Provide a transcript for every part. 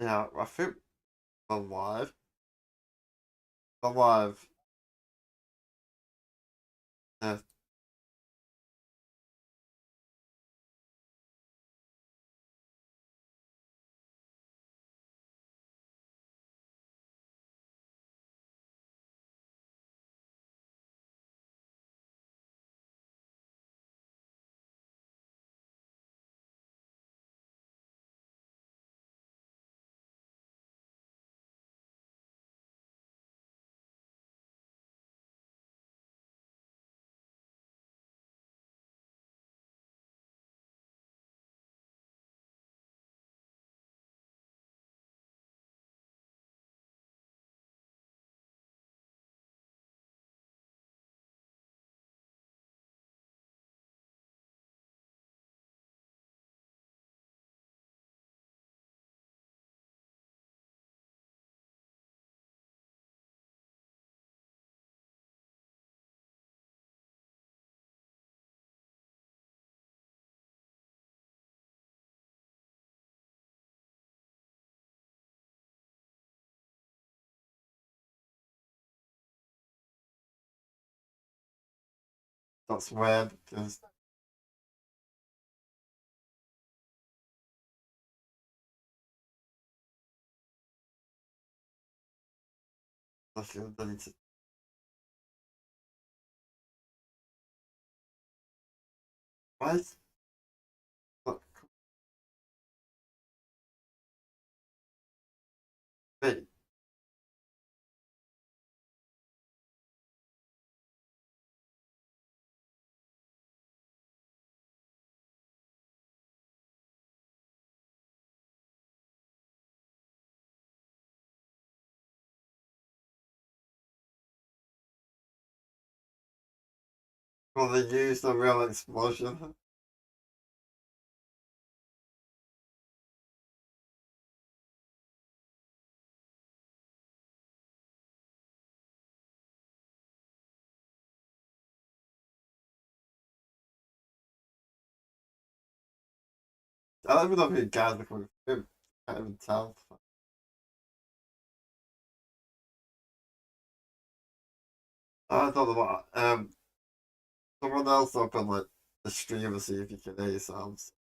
Yeah, I think alive. Alive. Yeah. That's weird because I feel they need to right? Look, wait. Well, they used a real explosion. I don't even know if you guys are coming through. Can't even tell. I don't know what. Someone else open like the stream and see if you can hear your sounds.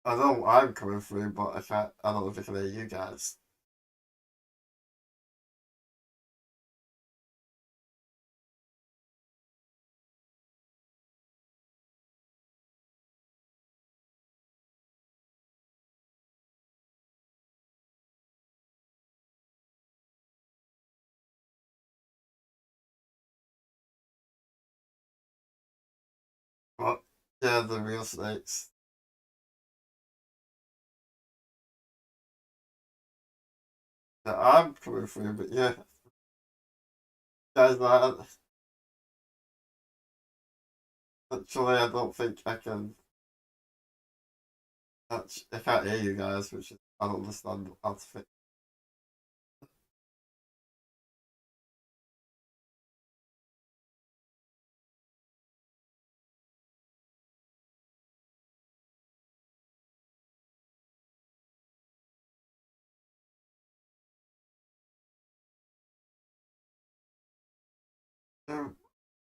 I know I'm coming through, but I can't. I don't know if I can hear you guys. But yeah, the real snakes. Yeah, I'm coming through, but yeah, guys, actually, I don't think I can. I can't hear you guys, which is, I don't understand how to fix.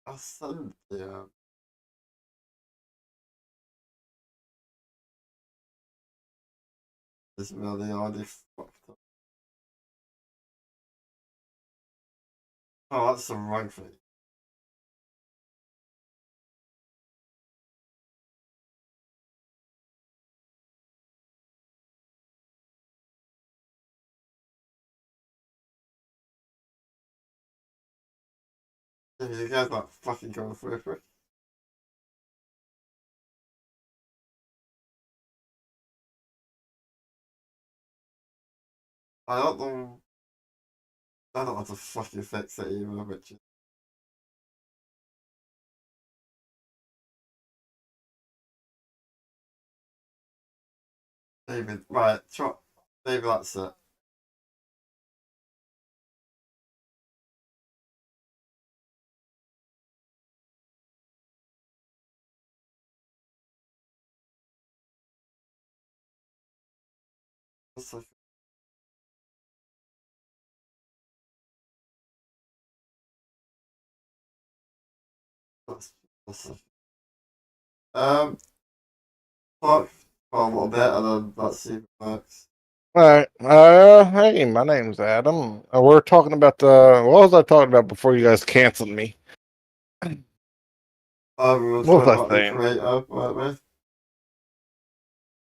I sent the this really already fucked up. Oh, that's the wrong thing. Yeah, you guys not fucking going through it. I don't know. I don't know how to fucking fix it either, which is maybe right. Maybe that's it. That's like, that's, that's um, talk for a little bit and then let's see if it works. All right. Hey, my name's Adam. We're talking about what was I talking about before you guys canceled me? We were What was talking I about the saying? creator, weren't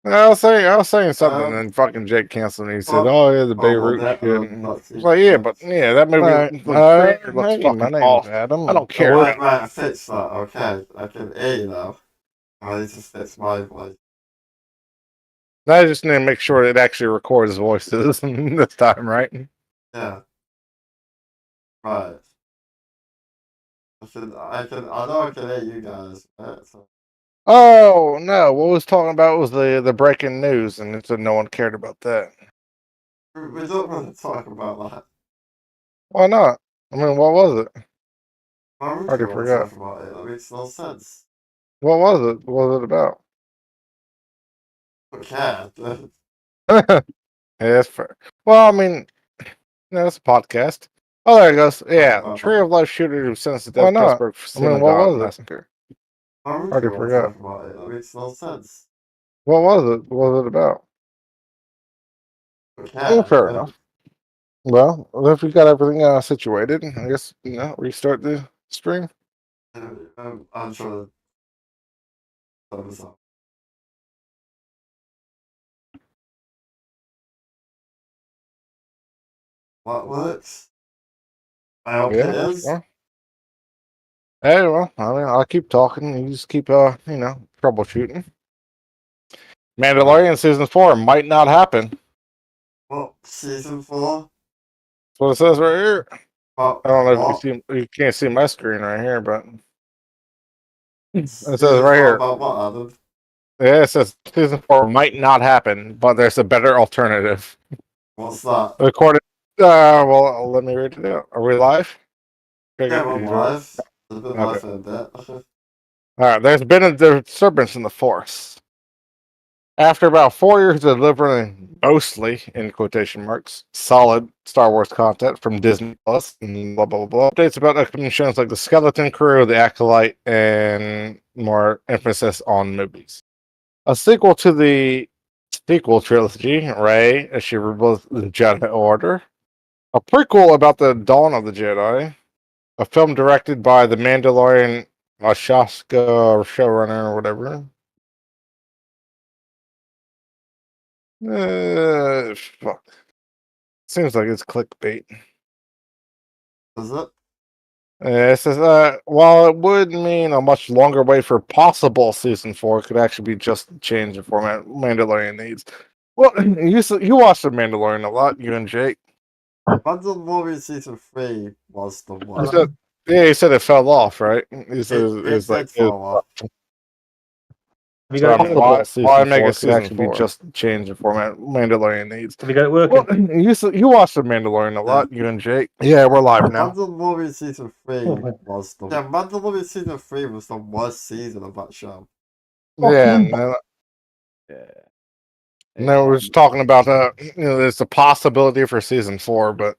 I was saying we? something, and fucking Jake canceled me. He said, Talk "Oh yeah, the for a little Beirut bit shit." and then And I let's see was if it like, "Yeah, but works. yeah, that movie looks Hey, my fucking name's off. Adam. I don't care." Right, I fixed that. Okay, I can hear you now. I need to fix my voice. I just need to make sure it actually records voices this time, right? Yeah, right. I know I can hear you guys. Right? So, Oh no, what was talking about was the breaking news, and it said no one cared about that. we don't want to talk about that. Why not? I mean, what was it? Why would Already you want to forgot. talk about it? That makes no sense. What was it? What was it about? Okay. Yeah, that's fair. Well, I mean, it's a podcast. Oh, there it goes. Yeah, tree of life shooter who sentenced to death. Why not? Pittsburgh I mean, what was it? massacre. Why would Already you want to forgot. talk about it? That makes no sense. What was it? What was it about? Okay. Fair enough. Well, if we got everything situated, I guess restart the stream. I'm trying to set this up. What works? I hope it is. Well, hey, well, I mean, I'll keep talking. You just keep, troubleshooting. Mandalorian season 4 might not happen. Well, season 4. That's what it says right here. But I don't know what? if you can't see my screen right here, but it says Season right 4 here. about what, Adam? Yeah, it says season 4 might not happen, but there's a better alternative. What's that? According, well, let me read it out. Are we live? Yeah, we're live. It's been live Okay. for a bit. All right, there's been a disturbance in the Force. After about 4 years of delivering mostly, in quotation marks, solid Star Wars content from Disney Plus and blah, blah, blah, updates about upcoming shows like The Skeleton Crew, The Acolyte, and more emphasis on movies. A sequel to the sequel trilogy, Rey, as she reveals the Jedi Order. A prequel about the Dawn of the Jedi. A film directed by the Mandalorian Mashashka showrunner or whatever. Fuck. Seems like it's clickbait. Is it? It says, while it would mean a much longer wait for possible season 4, it could actually be just a change in format Mandalorian needs. Well, you watched the Mandalorian a lot, you and Jake. Mandalorian season 3 was the one. He said it fell off, right? He said It did fall off. Have you So got I it mean, why make a season actually 4? Be just change the format Mandalorian needs. Have you got it working? Well, you watched the Mandalorian a lot, you and Jake. Yeah, we're live now. Mandalorian season 3 was the Mandalorian season 3 was the worst season of that show. Yeah, and then we're just talking about there's a possibility for season 4, but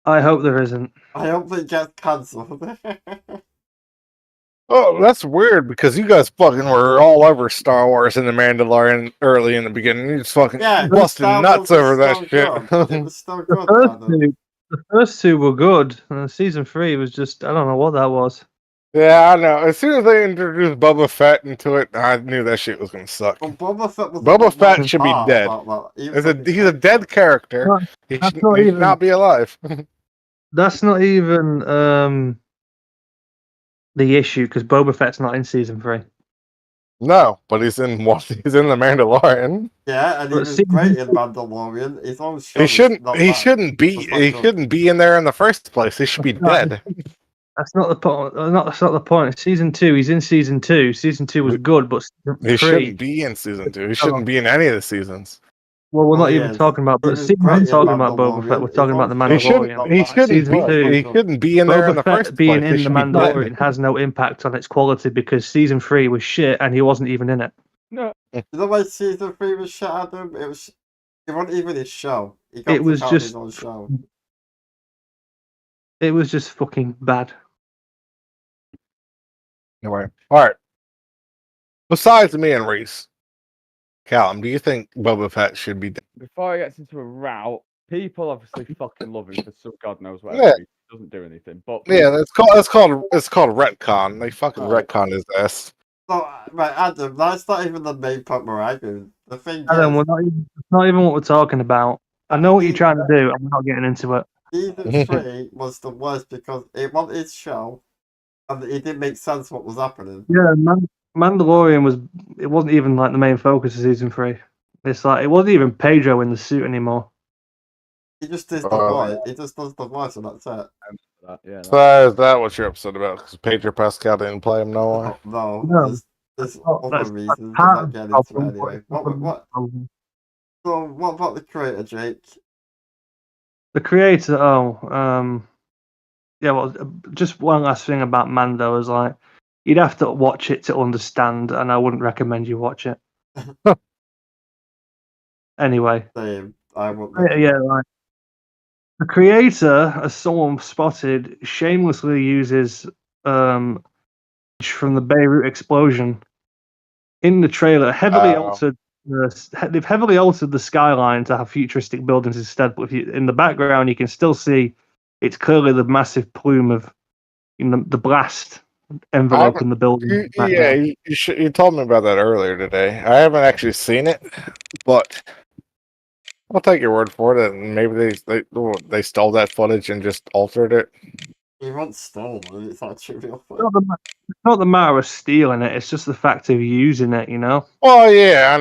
I hope there isn't. I hope it gets cancelled. oh, that's weird because you guys fucking were all over Star Wars and the Mandalorian early in the beginning. You just fucking busted nuts over that shit. It was still good. The first two were good, and season 3 was just, I don't know what that was. Yeah, I know. As soon as they introduced Boba Fett into it, I knew that shit was gonna suck. Well, Boba Fett should be dead. He's a dead character. He should not be alive. That's not even the issue, because Boba Fett's not in season 3. No, but he's in what? He's in the Mandalorian. Yeah, and he But was season great in Mandalorian. His own show He is shouldn't. not He bad. shouldn't be. It's not He good. shouldn't be in there in the first place. He should be dead. That's not the point. That's not the point. Season 2, he's in season 2. Season 2 was good, but season He 3. shouldn't be in season 2. He shouldn't be in any of the seasons. Well, we're Oh, not even yes. talking about. He But was we're great not in talking about Boba Fett. Mandalorian. We're His talking about own the He show is shouldn't. Mandalorian. not He bad. shouldn't. Season It's Be, not he good. shouldn't be in there in the Boba first Fett being place. He in the should be dead. Mandalorian has no impact on its quality because season 3 was shit and he wasn't even in it. No, You know why season 3 was shit, Adam? It wasn't even his show. He got It was took out just. his own show. It was just fucking bad. Anyway, all right. Besides me and Reese, Callum, do you think Boba Fett should be dead? before he gets into a route, people obviously fucking love him for some God knows whatever. Yeah. He doesn't do anything. But Yeah, it's called retcon. They fucking Right. retcon his ass. So, right, Adam, that's not even the main point we're arguing. The thing Adam, is, it's not even what we're talking about. I know what you're trying to do. I'm not getting into it. season 3 was the worst because it wasn't his show and it didn't make sense what was happening. Yeah, Mandalorian was. It wasn't even like the main focus of season 3. It's like it wasn't even Pedro in the suit anymore. He just does the voice. He just does the voice and that's it. yeah, So is that what you're upset about? Because Pedro Pascal didn't play him no way? No, No, there's Oh, other that's reasons. I'm part not of the getting into it problem, but anyway. it's not What? the problem. So, what about the creator, Jake? The creator. Yeah. Well, just one last thing about Mando is like you'd have to watch it to understand, and I wouldn't recommend you watch it. Anyway, Same. I won't. yeah, right. The creator, as someone spotted, shamelessly uses from the Beirut explosion in the trailer. Heavily altered. They've heavily altered the skyline to have futuristic buildings instead. But if you, in the background, you can still see it's clearly the massive plume of the blast enveloping the building. Yeah, you told me about that earlier today. I haven't actually seen it, but I'll take your word for it. And maybe they stole that footage and just altered it. He won't stole it. It's not trivial. It's not the matter of stealing it; it's just the fact of using it. You know. Well, yeah,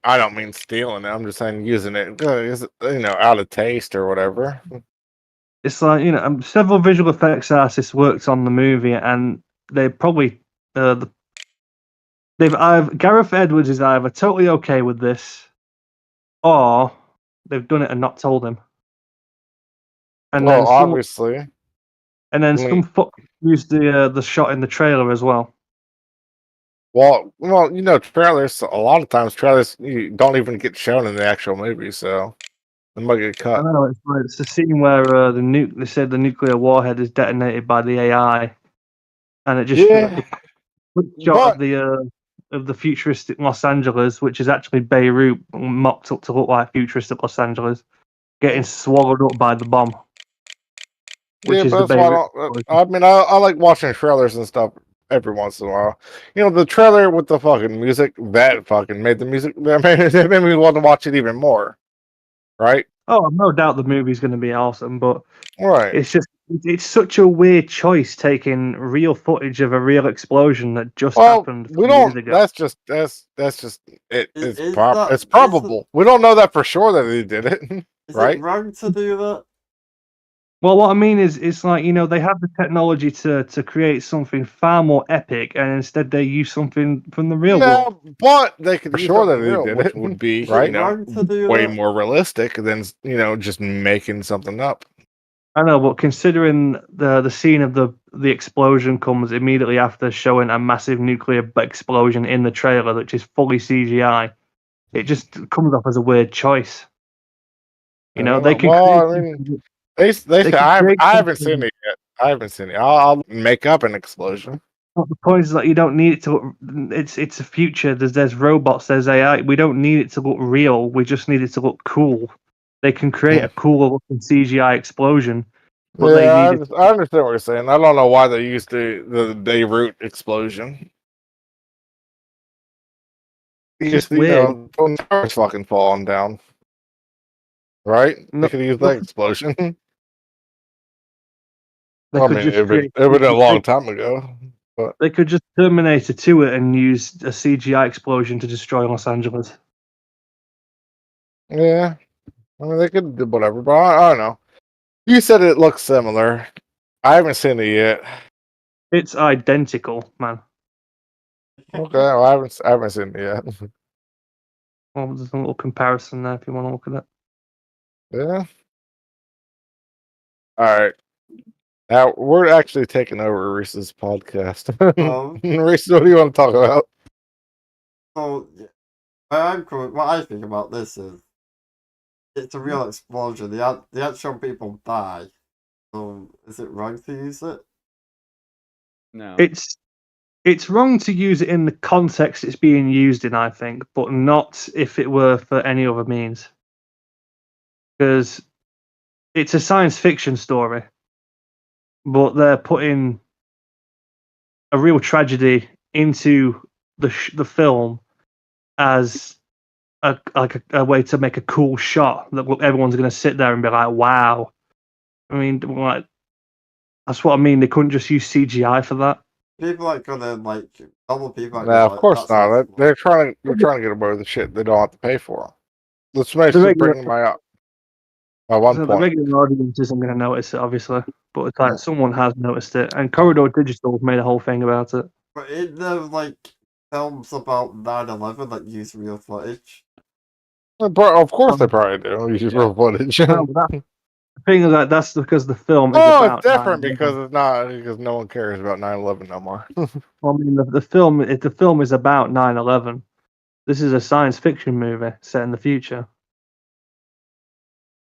I don't mean stealing it. I'm just saying using it, out of taste or whatever. It's like several visual effects artists worked on the movie, and they probably Gareth Edwards is either totally okay with this, or they've done it and not told him. And Well, then obviously, some fuck used the shot in the trailer as well. well, trailers. A lot of times, trailers you don't even get shown in the actual movie, so they might get cut. I know it's the scene where they said the nuclear warhead is detonated by the AI, and it just shot of the futuristic Los Angeles, which is actually Beirut, mocked up to look like futuristic Los Angeles, getting swallowed up by the bomb. Yeah, but that's why I like watching trailers and stuff every once in a while. The trailer with the fucking music that fucking made the music that made me want to watch it even more. Right? Oh, I've no doubt the movie's going to be awesome, but right. It's such a weird choice taking real footage of a real explosion that just happened. Years ago. That's just it. It's probable. We don't know that for sure that they did it. Is right? it wrong to do that? Well, what I mean is, it's like they have the technology to create something far more epic, and instead they use something from the real world. But they could be sure that they did it. Would be right. Way that? more realistic than just making something up. I know, but considering the scene of the explosion comes immediately after showing a massive nuclear explosion in the trailer, which is fully CGI, it just comes off as a weird choice. They can. Well, they say I haven't seen it yet. I haven't seen it. I'll make up an explosion. But the point is that you don't need it to look. It's a future. There's robots. There's AI. We don't need it to look real. We just need it to look cool. They can create a cooler looking CGI explosion. But I understand what you're saying. I don't know why they used the Beirut explosion. It's just weird. When towers fucking falling down. Right? They could use that explosion. It would have been a long time ago. But They could just Terminator 2 it and use a CGI explosion to destroy Los Angeles. yeah, I mean they could do whatever, but I don't know. You said it looks similar. I haven't seen it yet. It's identical, man. Okay, well, I haven't seen it yet. Well, there's a little comparison there if you want to look at it. Yeah. All right. Now we're actually taking over Reese's podcast. Reese, what do you want to talk about? So, what I think about this is, it's a real explosion. The actual people die. So, is it wrong to use it? No. It's wrong to use it in the context it's being used in, I think, but not if it were for any other means. Because it's a science fiction story, but they're putting a real tragedy into the film as a way to make a cool shot that everyone's going to sit there and be like, "Wow!" I mean, like that's what I mean. They couldn't just use CGI for that. People are gonna normal people. No, of course not. They're trying to get away with the shit they don't have to pay for. Let's bring my up. At one point, the regular audience isn't going to notice it, obviously, but it's like someone has noticed it, and Corridor Digital made a whole thing about it. But in the films about 9/11 that use real footage. Of course, they probably do use real footage. The thing is that that's because the film is about. It's different because it's not because no one cares about 9/11 no more. Well, I mean, the film is about 9/11. This is a science fiction movie set in the future.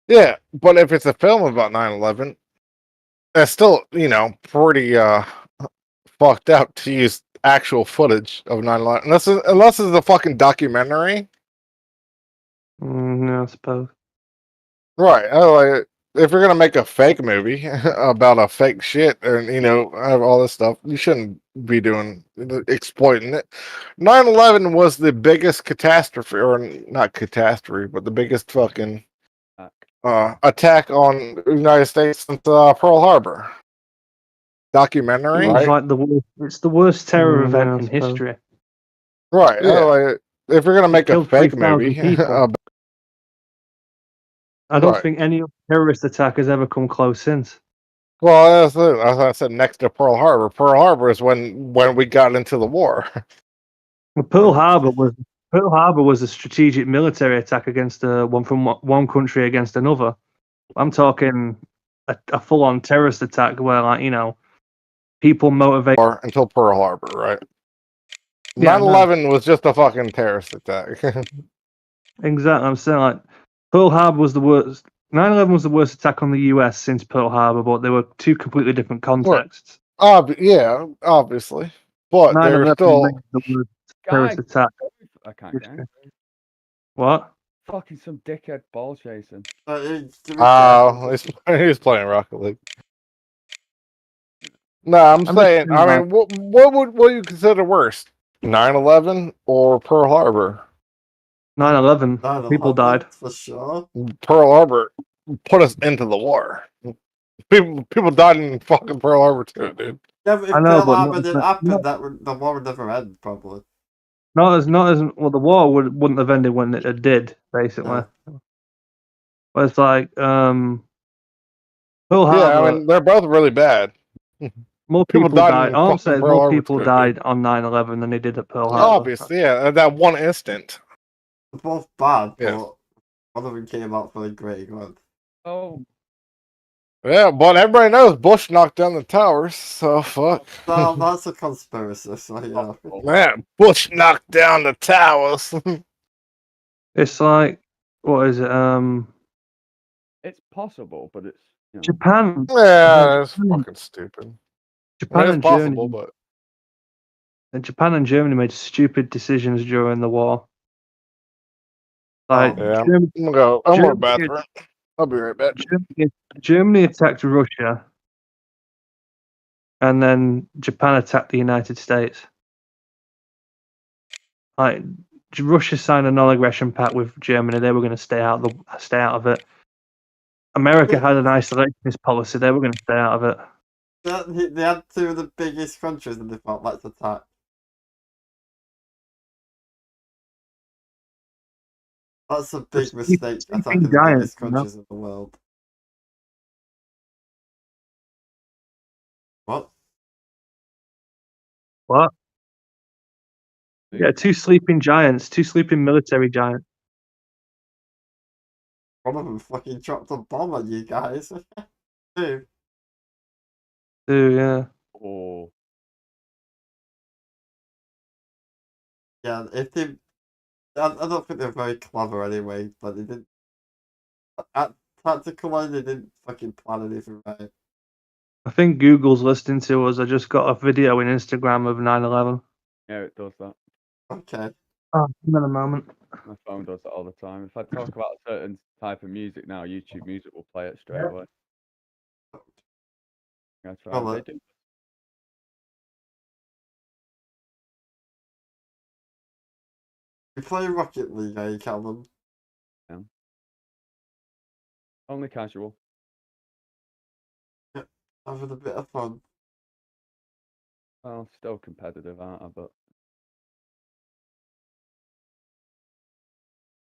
Yeah, but if it's a film about 9/11, that's still pretty fucked up to use actual footage of 9/11 unless it's a fucking documentary. No, I suppose. Right. If you're gonna make a fake movie about a fake shit and have all this stuff, you shouldn't be exploiting it. 9/11 was the biggest catastrophe, or not catastrophe, but the biggest fucking attack on the United States since Pearl Harbor. Documentary, It's like it's the worst terror event in history. Right. Yeah. If you're gonna make a fake movie I don't think any terrorist attack has ever come close since. Well, as I said, next to Pearl Harbor. Pearl Harbor is when we got into the war. Well, Pearl Harbor was a strategic military attack against one country against another. I'm talking a full-on terrorist attack where, people motivate until Pearl Harbor, right? 9/11 was just a fucking terrorist attack. Exactly. I'm saying Pearl Harbor was the worst. 9/11 was the worst attack on the US since Pearl Harbor, but they were two completely different contexts. Yeah, obviously, but they're still the worst terrorist attack. I can't get. What? Fucking some dickhead ball chasing. He's playing Rocket League. No, I'm saying. I mean, what would you consider worse, 9/11 or Pearl Harbor? 9/11. People died for sure. Pearl Harbor put us into the war. People died in fucking Pearl Harbor too, dude. Yeah, but if Pearl Harbor didn't happen, the war would never end, probably. Not as well. The war wouldn't have ended when it did, basically. Yeah. But it's like Pearl Harbor. Yeah, I mean they're both really bad. More people died. I'm saying more people died on 9/11 than they did at Pearl Harbor. Obviously, yeah, that one instant. They're both bad, but one of them came out for the great good. Oh. Yeah, but everybody knows Bush knocked down the towers, so fuck. Well, that's a conspiracy, so yeah. Man, Bush knocked down the towers. It's like, what is it? It's possible, but it's Japan. Yeah, it's fucking stupid. Japan and possible, Germany. And Japan and Germany made stupid decisions during the war. Like, I'm gonna go. I'm going to the bathroom. I'll be right back. Germany attacked Russia, and then Japan attacked the United States. Like, Russia signed a non-aggression pact with Germany; they were going to stay out of it. America had an isolationist policy; they were going to stay out of it. They had two of the biggest countries and they thought, let's attack. That's a big mistake, attacking the biggest countries in the world. What? What? Yeah, two sleeping giants, two sleeping military giants. One of them fucking dropped a bomb on you guys. Two. Yeah. Oh, Yeah, if they... I don't think they're very clever anyway, but they didn't... At tactically, they didn't fucking plan anything right. I think Google's listening to us. I just got a video in Instagram of 9/11. yeah, it does that. Okay. Oh, in a moment. My phone does that all the time. If I talk about a certain type of music now, YouTube Music will play it straight away. That's right. Well, They do. you play Rocket League, eh, Callum? Only casual. Having a bit of fun. Well, still competitive, aren't I? But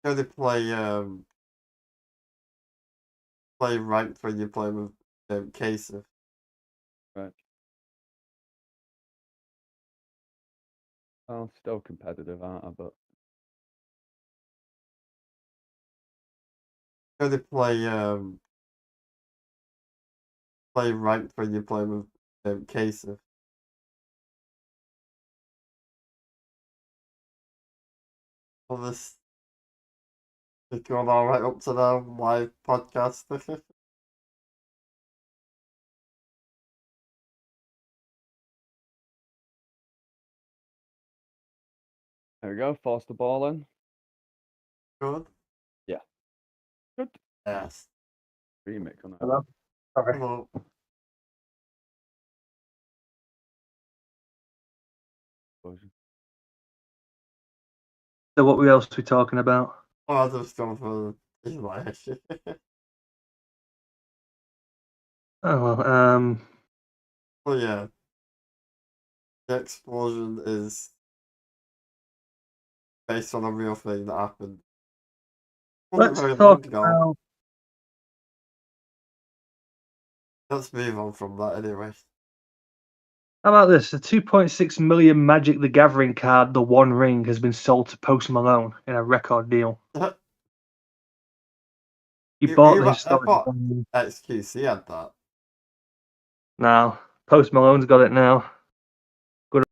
You know, they play ranked when you play with Casey. right. Well, still competitive, aren't I? But You know, they play ranked when you play with Casey. Well, this is going all right up to the live podcast. there we go. Force the ball in. Good. Yeah. Good. Yes. Remix on it. Hello. Okay. Hello. So what else are we talking about? Oh, I just gone for Eli. Oh well, Oh yeah. The explosion is based on a real thing that happened. Wasn't let's very long talk ago. about Let's move on from that anyway. how about this? The 2.6 million Magic the Gathering card, the One Ring, has been sold to Post Malone in a record deal. He bought the I historic thought One Ring. XQC had that. Now Post Malone's got it now. Good.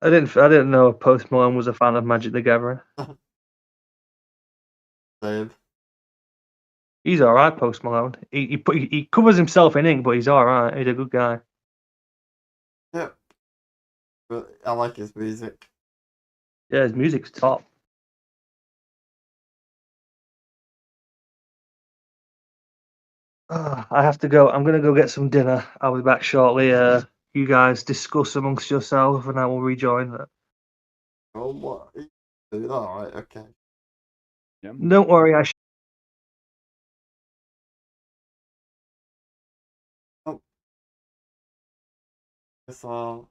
I didn't know Post Malone was a fan of Magic the Gathering. Same. He's all right, Post Malone. He covers himself in ink, but he's all right. He's a good guy. Yep. But I like his music. Yeah, his music's top. I have to go. I'm gonna go get some dinner. I'll be back shortly. You guys discuss amongst yourselves, and I will rejoin. Oh, what? Alright, okay. Yeah. Don't worry, Guess I'll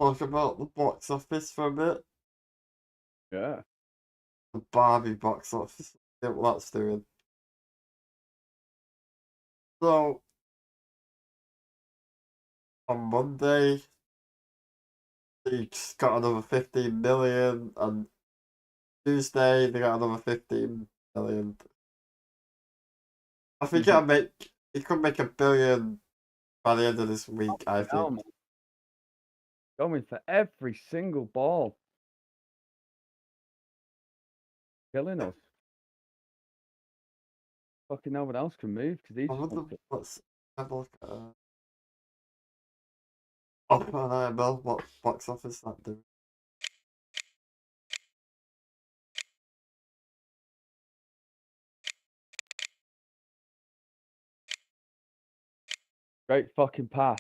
talk about the box office for a bit. Yeah. The Barbie box office. Yeah, what that's doing. So, on Monday, they just got another 15 million, and Tuesday, they got another 15 million. I think it could make $1 billion by the end of this week, I Fucking hell, think. man. Going for every single ball. Killing us. Fucking no one else can move because he's I just wonder, wants it. let's have a look at Oppenheimer, what box office that do. Great fucking pass.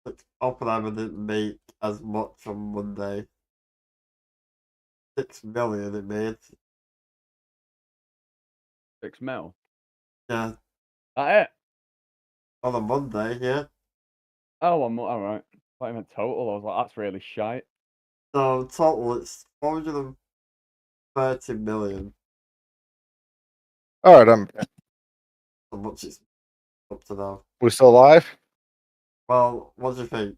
Like, Oppenheimer didn't make as much on Monday. 6 million it made. 6 mil. Yeah, That it? on a Monday, yeah. Oh, all right. I thought you meant total. I was like, that's really shite. So total it's 430 million. All right, How much it's up to now. we still live? Well, what do you think?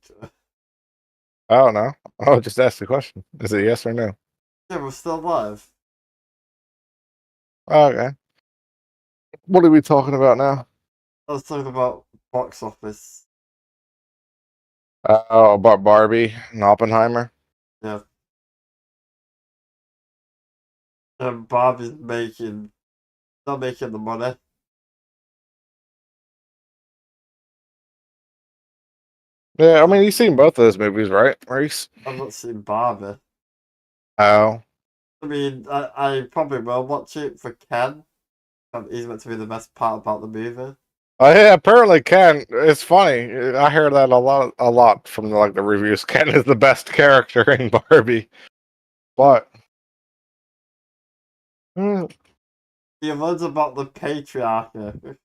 I don't know. I'll just ask the question. Is it yes or no? Yeah, we're still live. Okay. What are we talking about now? I was talking about box office. Oh, about Barbie and Oppenheimer. Yeah. Barbie's not making the money. Yeah, I mean, you've seen both of those movies, right, Maurice? I've not seen Barbie. Oh. I mean, I probably will watch it for Ken. He's meant to be the best part about the movie. Oh yeah, apparently Ken. It's funny. I hear that a lot from like the reviews. Ken is the best character in Barbie, but He learns about the patriarchy.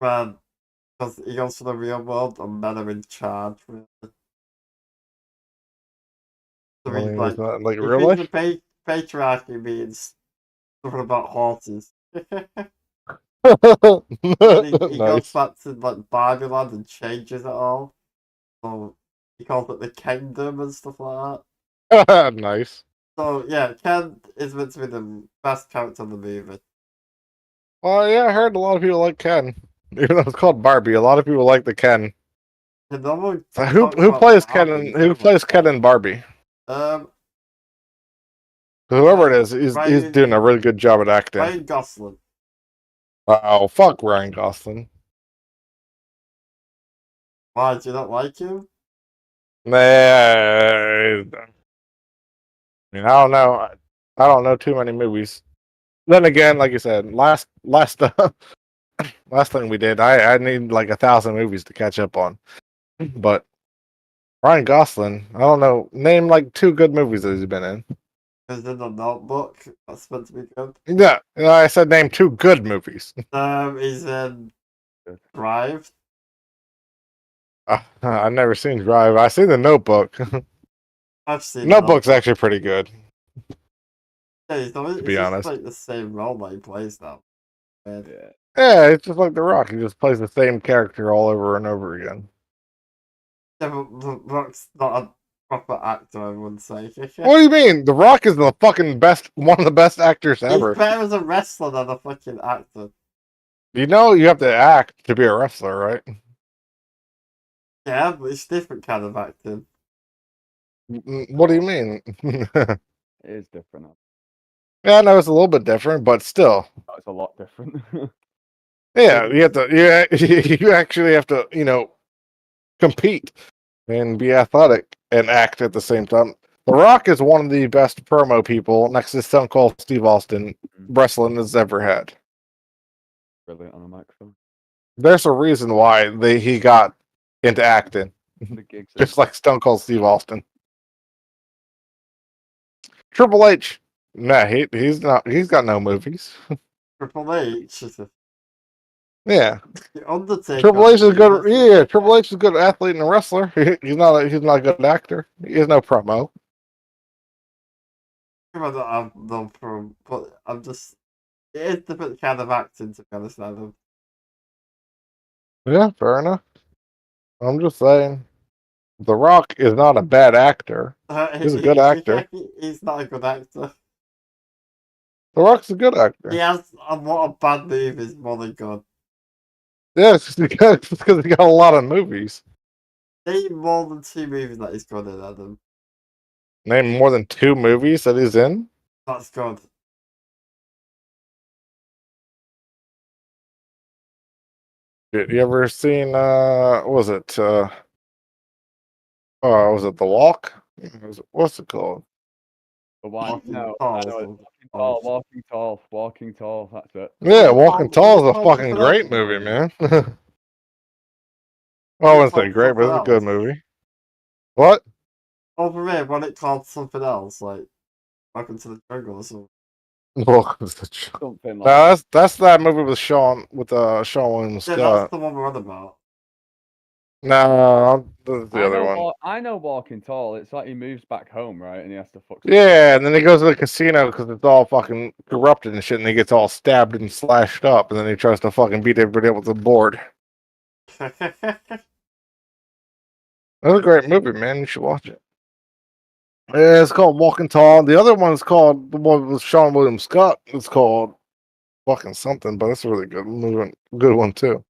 Man, because he goes to the real world and men are in charge. Really. So I he's mean, like, it's not like he real thinks life. the patriarchy means something about horses. And he goes Nice, back to like Barbie Land and changes it all. So he calls it the kingdom and stuff like that. nice. So yeah, Ken is meant to be the best character in the movie. Well, yeah, I heard a lot of people like Ken, even though it's called Barbie. A lot of people like the Ken. And no one Who talks about plays Ken? Barbie, Who plays Ken in Barbie? Um, Whoever it is, he's doing a Ryan really good job at acting. Gosling. Oh, fuck Ryan Gosling. Why do you not like him? Nah, I mean, I don't know. I don't know too many movies. Then again, like you said, last thing we did, I need like 1,000 movies to catch up on. But Ryan Gosling, I don't know. Name like 2 good movies that he's been in. He's in the Notebook. That's meant to be good. Yeah, I said name 2 good movies. He's in Drive. I've never seen Drive. I've seen The Notebook. I've seen Notebook's actually pretty good, Yeah, to be just honest. like the same role that he plays now. And Yeah. Yeah, it's just like The Rock. He just plays the same character all over and over again. yeah, but The Rock's not a proper actor, I wouldn't say. What do you mean? The Rock is the fucking best, one of the best actors He's ever. better as a wrestler than a fucking actor. You know you have to act to be a wrestler, right? Yeah, but it's different kind of acting. What do you mean? It is different. Yeah, I know it's a little bit different, but still. Oh, it's a lot different. Yeah, you have to. Yeah, you actually have to, compete and be athletic and act at the same time. The Rock is one of the best promo people next to Stone Cold Steve Austin wrestling has ever had. Brilliant on a microphone. There's a reason why he got into acting, The gigs. just like Stone Cold Steve Austin. Triple H, nah, he's not. He's got no movies. Triple H is Yeah, the Undertaker. Triple H is good. Yeah, Triple H is a good athlete and a wrestler. He's not a good actor. He has no promo. I don't have no problem, but I'm just. It is different kind of acting, to be honest, Adam. Yeah, fair enough. I'm just saying, The Rock is not a bad actor. He's a good actor. He's not a good actor. The Rock's a good actor. He has a lot of bad movies more than good. Yeah, it's because he got a lot of movies. Name more than 2 movies that he's good in, Adam. Name more than 2 movies that he's in. That's good. You ever seen what was it? Was it The Walk? What's it called? The one, Walking no, Tall. I know it's Walking Tall, Walking Tall, Walking Tall. That's it. Yeah, Walking Walking Tall Tall is a is fucking good great acting. movie, man. I wouldn't say called great, but something it's a good else? movie. What? Over here, when it called something else, like Welcome to the Jungle or something. Welcome to the Jungle. Something like No, that. that's that movie with Sean William Yeah, that's Scott. the one we're on about. No, that's the I other know, one. I know Walking Tall. It's like he moves back home, right? And he has to fuck. Yeah, and then he goes to the casino because it's all fucking corrupted and shit, and he gets all stabbed and slashed up, and then he tries to fucking beat everybody up with a board. That's a great movie, man. You should watch it. Yeah, it's called Walking Tall. The other one is called the one with Sean William Scott. It's called fucking something, but it's a really good movie, good one too.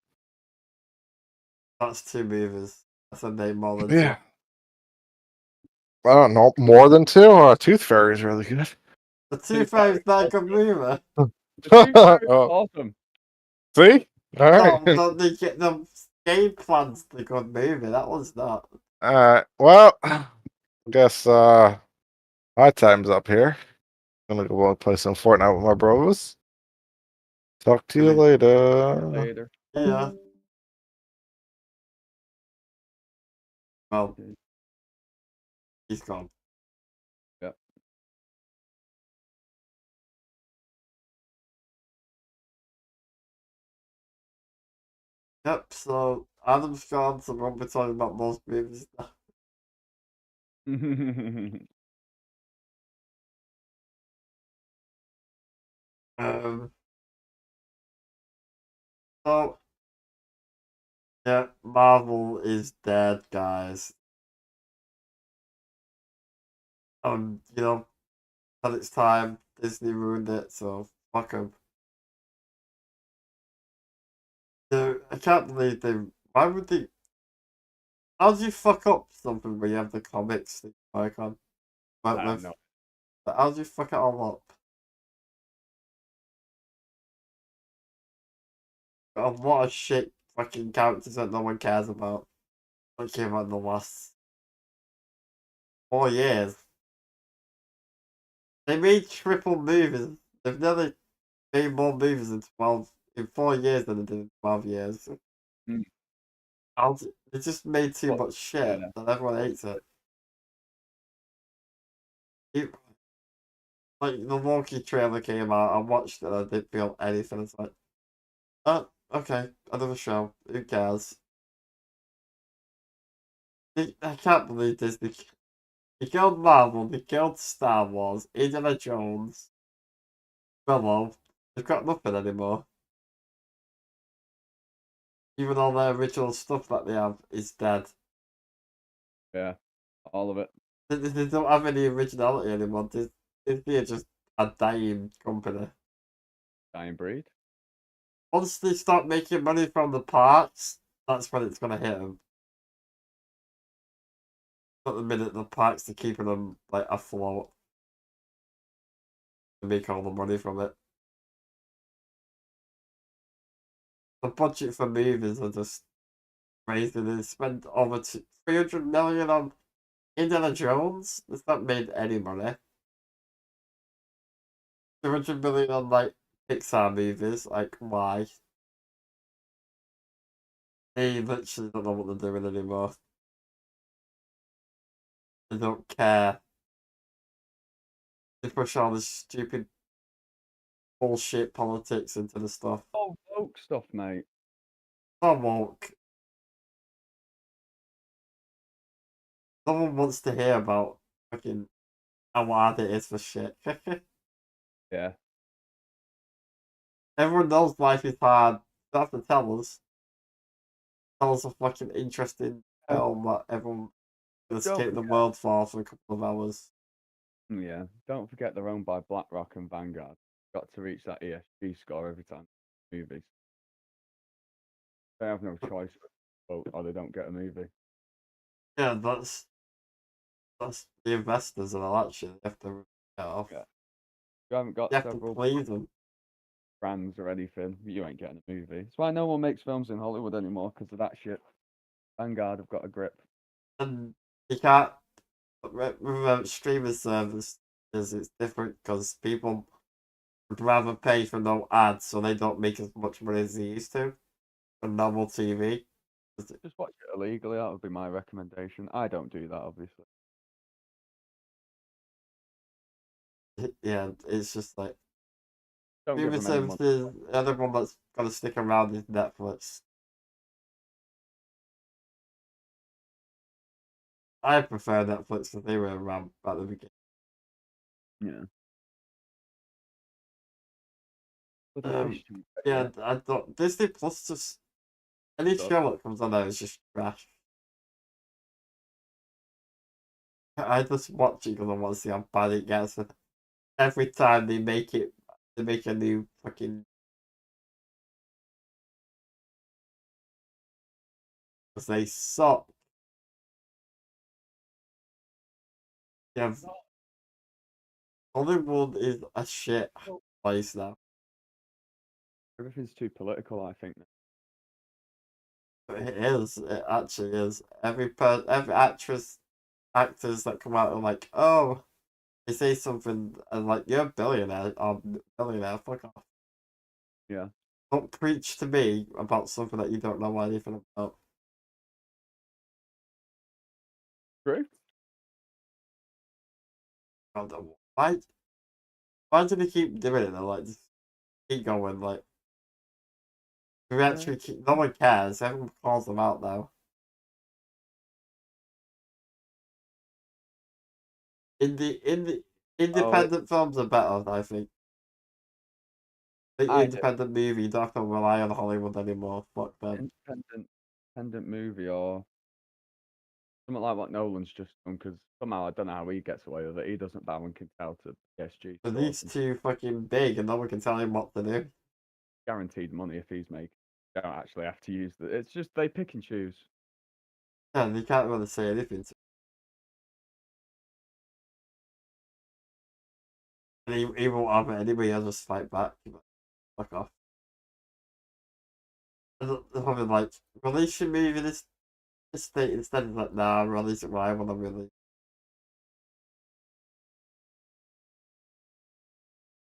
That's 2 movies. That's a name more than Yeah. 2. I don't know, more than 2? Tooth Fairy is really good. The Tooth Fairy's not a good movie. The Tooth Fairy is Oh, awesome. see? All right. No, they get the game plan's the good movie. That one's not. All right. Well, I guess my time's up here. I'm gonna go play some Fortnite with my bros. Talk to you later. Later. Yeah. Well, he's gone. Yep. Yep, so Adam's gone, so we won't be talking about most movies now. So, yeah, Marvel is dead, guys. You know, at its time, Disney ruined it, so fuck 'em. I can't believe they. Why would they? How do you fuck up something where you have the comics that you work on? Work I with? know. But how do you fuck it all up? A lot of shit fucking characters that no one cares about. That came out in the last 4 years. They made triple movies. They've never made more movies in 4 years than they did in 12 years. Mm. They just made too much shit Yeah. that everyone hates it. Like the Loki trailer came out, I watched it and I didn't feel anything. It's like, oh, okay, another show. Who cares? I can't believe this. They killed Marvel, they killed Star Wars, Indiana Jones. Well, they've got nothing anymore. Even all their original stuff that they have is dead. Yeah. All of it. They don't have any originality anymore. Disney are just a dying company. Dying breed. Once they start making money from the parks, that's when it's gonna hit them. At the minute, the parks are keeping them like afloat to make all the money from it. The budget for movies are just crazy. They spent over 300 million on Indiana Jones. It's not made any money. 200 million on like Pixar movies. Like why? They literally don't know what they're doing anymore. They don't care. They push all this stupid bullshit politics into the stuff. Oh, woke stuff, mate. Not woke. No one wants to hear about fucking how hard it is for shit. Yeah. Everyone knows life is hard. You don't have to tell us. Tell us a fucking interesting film that everyone can escape the world for a couple of hours. Yeah. Don't forget they're owned by BlackRock and Vanguard. Got to reach that ESG score every time. Movies. They have no choice but vote or they don't get a movie. Yeah, that's the investors and all that shit. They have to get off. Yeah. You haven't got You have to several please them. brands or anything, you ain't getting a movie. That's why no one makes films in Hollywood anymore because of that shit. Vanguard have got a grip. And you can't. With a streaming service, it's different because people would rather pay for no ads so they don't make as much money as they used to on normal TV. Just watch it illegally. That would be my recommendation. I don't do that, obviously. Yeah, it's just like Don't give streaming them any money. services. The other one that's gonna stick around is Netflix. I prefer Netflix because they were around at the beginning. Yeah. But Yeah, I thought Disney Plus just any Sucks. show that comes on there is just trash. I just watch it because I want to see how bad it gets. And every time they make a new fucking. Because they suck. Yeah, Hollywood is a shit place now. Everything's too political, I think. It is. It actually is. Every actors that come out are like, oh, they say something and like, you're a billionaire. Billionaire. Fuck off. Yeah. Don't preach to me about something that you don't know anything about. True. Why? Why do they keep doing it? Though? Like, just keep going. Like, we actually keep. No one cares. Everyone calls them out now. In the independent films are better, I think. The I do. independent movie, you don't have to rely on Hollywood anymore. Fuck them. Independent movie or something like what Nolan's just done, because somehow I don't know how he gets away with it. He doesn't bow and can tell to PSG. But these two fucking big, and no one can tell him what to do. Guaranteed money if he's making. They don't actually have to use it. It's just they pick and choose. Yeah, and you can't really say anything to and he won't have it anyway, he'll just fight back. Fuck off. They're probably like, release your movie this date instead of like, nah, release it when I want to release.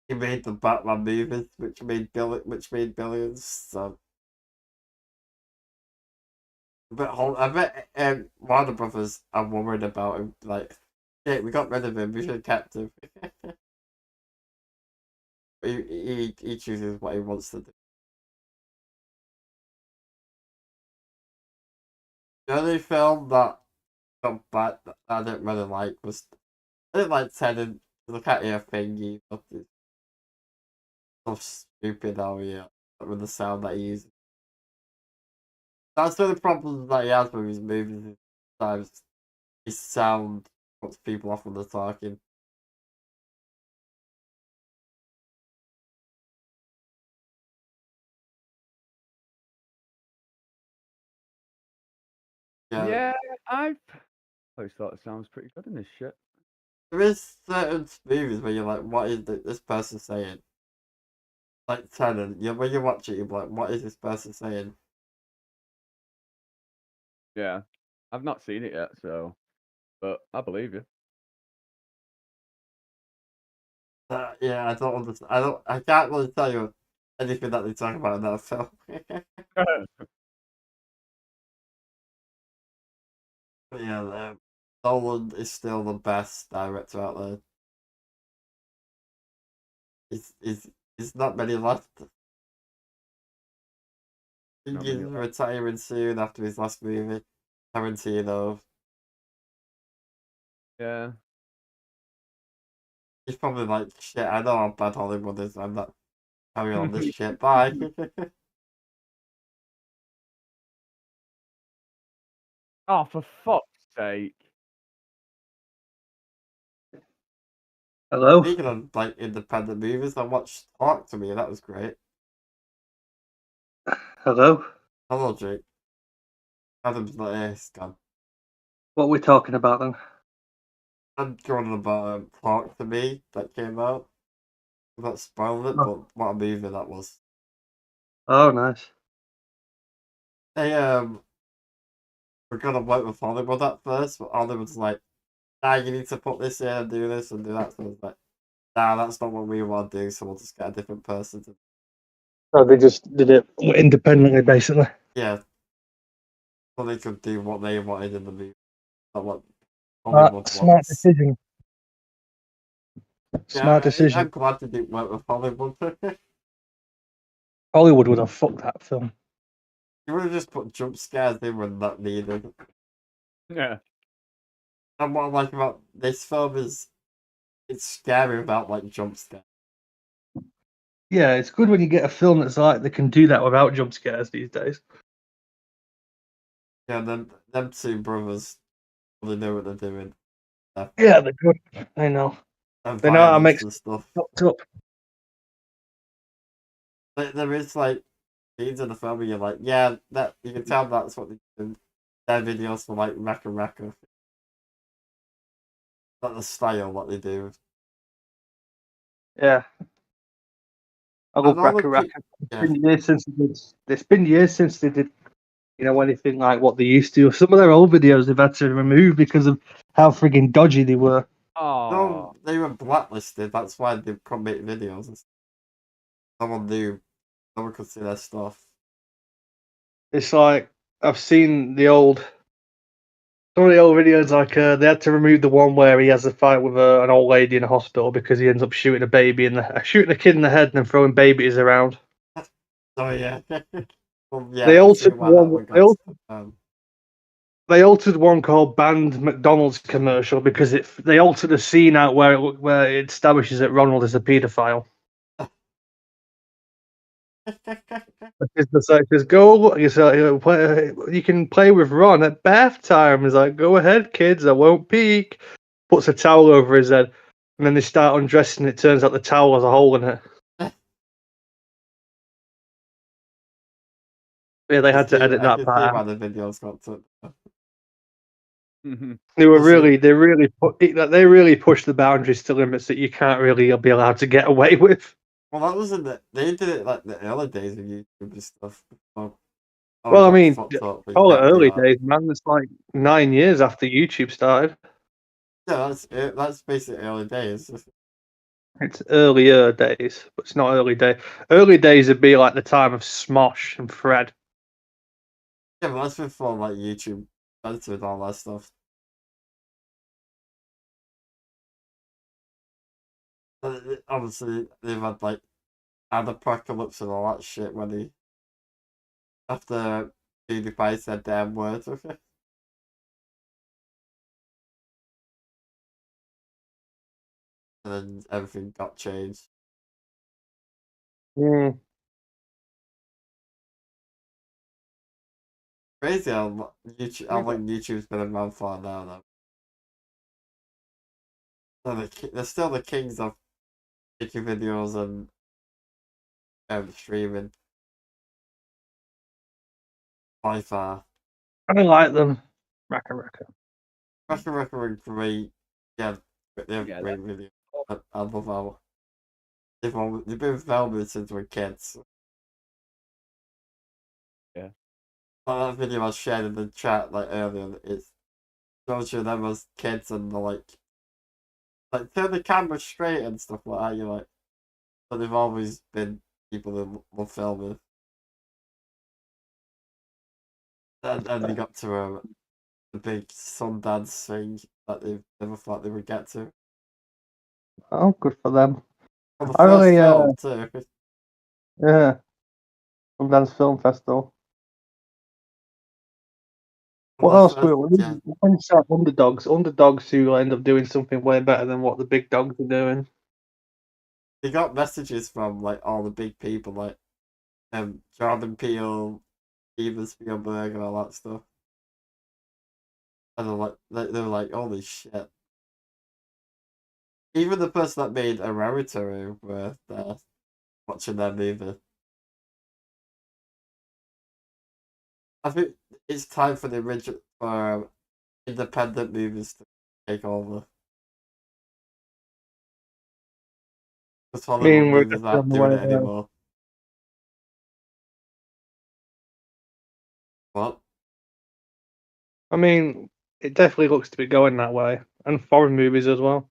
He made the Batman movies, which made billions, so. I bet Warner Brothers are worried about him, like, shit, we got rid of him, we should have kept him. he chooses what he wants to do. The only film that got bad that I didn't really like was I didn't like Tenet because I can't hear a thing either. It's so stupid how he with the sound that he uses. That's the only problem that he has with his movies. Sometimes his sound puts people off when they're talking. Yeah, I always thought it sounds pretty good in this shit. There is certain movies where you're like, what is this person saying? Like Tenet, when you watch it, you're like, what is this person saying? Yeah, I've not seen it yet, so, but I believe you. Yeah, I don't understand. I can't really tell you anything that they talk about in that film. But yeah, Nolan is still the best director out there. He's not many left. I think Not he's many left. retiring soon after his last movie, Tarantino. Yeah. He's probably like, shit, I know how bad Hollywood is. I'm not carrying on this shit. Bye. Oh, for fuck's sake. Hello? Speaking of like independent movies, I watched Talk to Me. That was great. Hello? Hello, Jake. Adam's not here. He's gone. What are we talking about then? I'm going about Talk to Me that came out. I'm not spoiling it, but what a movie that was. Oh, nice. They we're gonna work with Hollywood at first, but Hollywood's like, nah, you need to put this in and do this and do that. So it's like, nah, that's not what we want to do, so we'll just get a different person to. Oh, they just did it independently, basically. Yeah. so they could do what they wanted in the movie, not what Hollywood Smart wants. decision. Smart decision. I'm glad they didn't work with Hollywood. Hollywood would have fucked that film. You would have just put jump scares in when not needed. Yeah. And what I like about this film is it's scary without like jump scares. Yeah, it's good when you get a film that's like they can do that without jump scares these days. Yeah, them two brothers, they know what they're doing. Yeah, they're good. I know. And They know how to violence make and stuff. fucked up. There is like scenes in the film where you're like, yeah, that you can tell that's what they do. Their videos for like Wrecker Wrecker. Not the style what they do. Yeah. I love And all the Wrecker Wrecker. yeah. It's been years since they did, anything like what they used to. Some of their old videos they've had to remove because of how frigging dodgy they were. Oh. No, they were blacklisted. That's why they couldn't make videos. Someone knew. No one could see their stuff. It's like I've seen some of the old videos. Like they had to remove the one where he has a fight with an old lady in a hospital because he ends up shooting a shooting a kid in the head and then throwing babies around. Oh yeah. Well, yeah. They I altered see why that one got They altered one called Banned McDonald's commercial because they altered a scene out where it establishes that Ronald is a paedophile. It's like, just go. You can play with Ron at bath time. He's like, go ahead, kids. I won't peek. Puts a towel over his head, and then they start undressing. It turns out the towel has a hole in it. Yeah, they had to edit I that can part see out. why the videos got to. They Also- they really pushed the boundaries to limits that you can't really be allowed to get away with. Well, that was they did it like the early days of YouTube and stuff. Well, Well, I mean, fucked up, but you call it can't do early that. days, man. It's like 9 years after YouTube started. Yeah, that's basically early days. It's earlier days, but it's not early day. Early days would be like the time of Smosh and Fred. Yeah, but that's before like YouTube censored all that stuff. Obviously, they've had like Apocalypse and all that shit when they after PewDiePie said damn words. Okay. And then everything got changed. Mm. Crazy how long YouTube's been around for now, though. They're still the kings of making videos and streaming. By far. I like them. Raka. Wrecker are great. Yeah, they have Yeah, great videos. I love how they've been filming since we're kids. Yeah. Like that video I shared in the chat like earlier, it shows you them as kids and they're like turn the camera straight and stuff like that. You're like, but they've always been people who love filming. And they got to the big Sundance thing that they never thought they would get to. Oh, good for them. For the I first really, film too. yeah. Sundance Film Festival. For What the else? first, yeah. When start underdogs who end up doing something way better than what the big dogs are doing. They got messages from like all the big people like Jordan Peele, Steven Spielberg and all that stuff. And they were like, holy shit. Even the person that made Hereditary were there watching their movie. I think it's time for the original for independent movies to take over. Because I Hollywood mean, we're movies definitely on aren't the doing way it there. anymore. What? I mean, it definitely looks to be going that way, and foreign movies as well.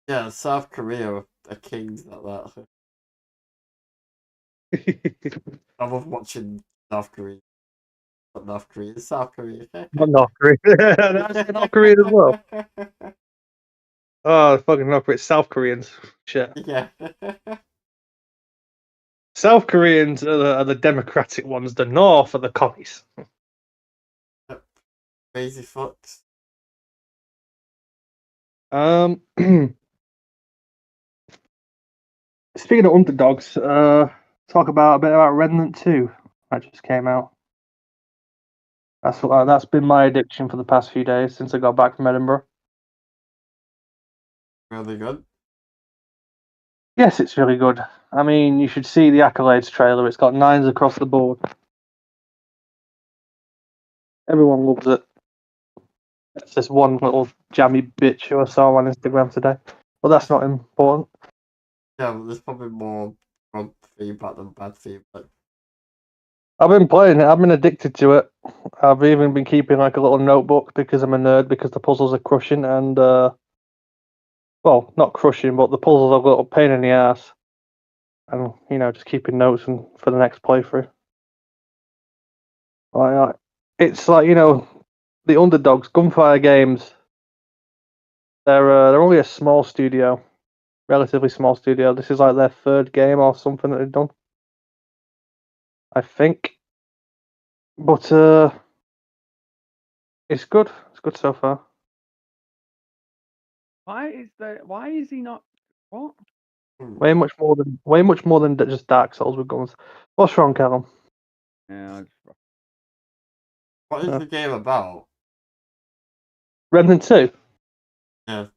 Yeah, South Korea are kings at that. I love watching South Korea. Not North Korea, South Korea. Not North Korea. That's North Korea as well. Oh, fucking North Korea. South Koreans. Shit. Yeah. South Koreans are the democratic ones. The North are the commies. Crazy fucks. Speaking of underdogs, talk about a bit about Remnant 2 that just came out. That's been my addiction for the past few days since I got back from Edinburgh. Really good. Yes, it's really good. I mean, you should see the accolades trailer. It's got 9s across the board. Everyone loves it. It's this one little jammy bitch who I saw on Instagram today. But that's not important. Yeah, but there's probably more good feedback than bad feedback. I've been playing it. I've been addicted to it. I've even been keeping like a little notebook because I'm a nerd because the puzzles are crushing and well, not crushing, but the puzzles are a little pain in the ass. And just keeping notes for the next playthrough. It's like the underdogs, Gunfire Games. They're only a small studio, relatively small studio. This is like their third game or something that they've done, I think. But it's good. It's good so far. Why is he not? What? Way much more than just Dark Souls with guns. What's wrong, Callum? Yeah. What is the game about? Remnant 2? Yeah.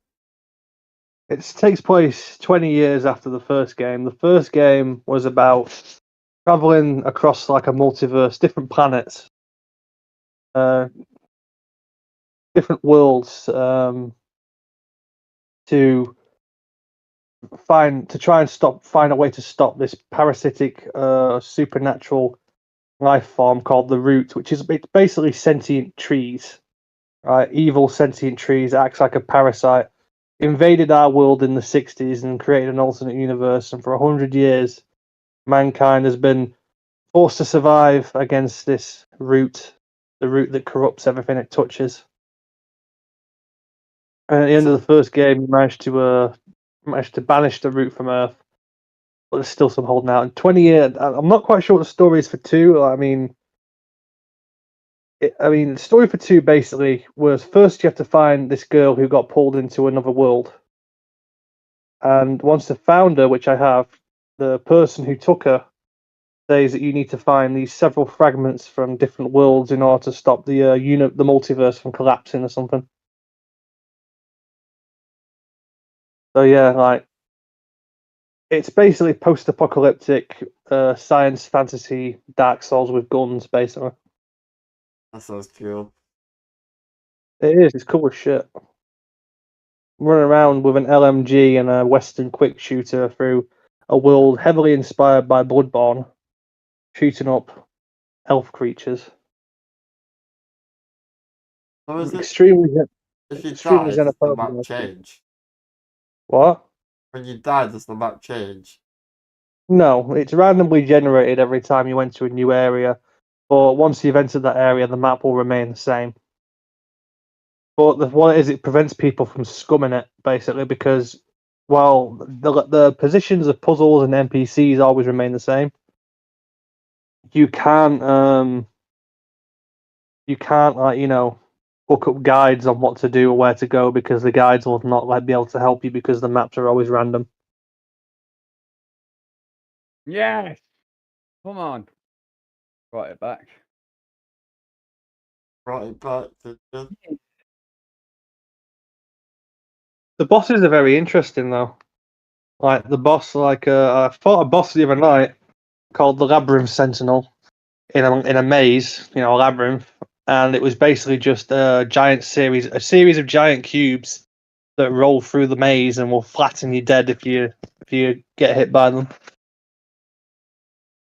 It takes place 20 years after the first game. The first game was about traveling across like a multiverse, different planets, different worlds, to try and find a way to stop this parasitic, supernatural life form called the Root, which is basically sentient trees. Right, evil sentient trees, acts like a parasite, invaded our world in the 60s and created an alternate universe. And for 100 years, mankind has been forced to survive against this root, the root that corrupts everything it touches. And at the end of the first game, you managed to banish the root from Earth, but there's still some holding out. In 20 years, I'm not quite sure what the story is for 2. The story for 2 basically was first you have to find this girl who got pulled into another world. And once you've found her, which I have, the person who took her says that you need to find these several fragments from different worlds in order to stop the the multiverse from collapsing or something. So yeah, it's basically post-apocalyptic science fantasy Dark Souls with guns, basically. That sounds cool. It is. It's cool as shit. Running around with an LMG and a Western quick shooter through a world heavily inspired by Bloodborne, shooting up elf creatures. So is it, Extremely if you extremely die, does the xenophobic. map change? What? When you die, does the map change? No, it's randomly generated every time you enter a new area, but once you've entered that area, the map will remain the same. But what it is, it prevents people from scumming it, basically, because while the positions of puzzles and NPCs always remain the same, you can't look up guides on what to do or where to go because the guides will not be able to help you because the maps are always random. Yes. Come on. Brought it back. Right back to The bosses are very interesting though. Like the boss, I fought a boss the other night called the Labyrinth Sentinel in a maze, a labyrinth, and it was basically just a series of giant cubes that roll through the maze and will flatten you dead if you get hit by them.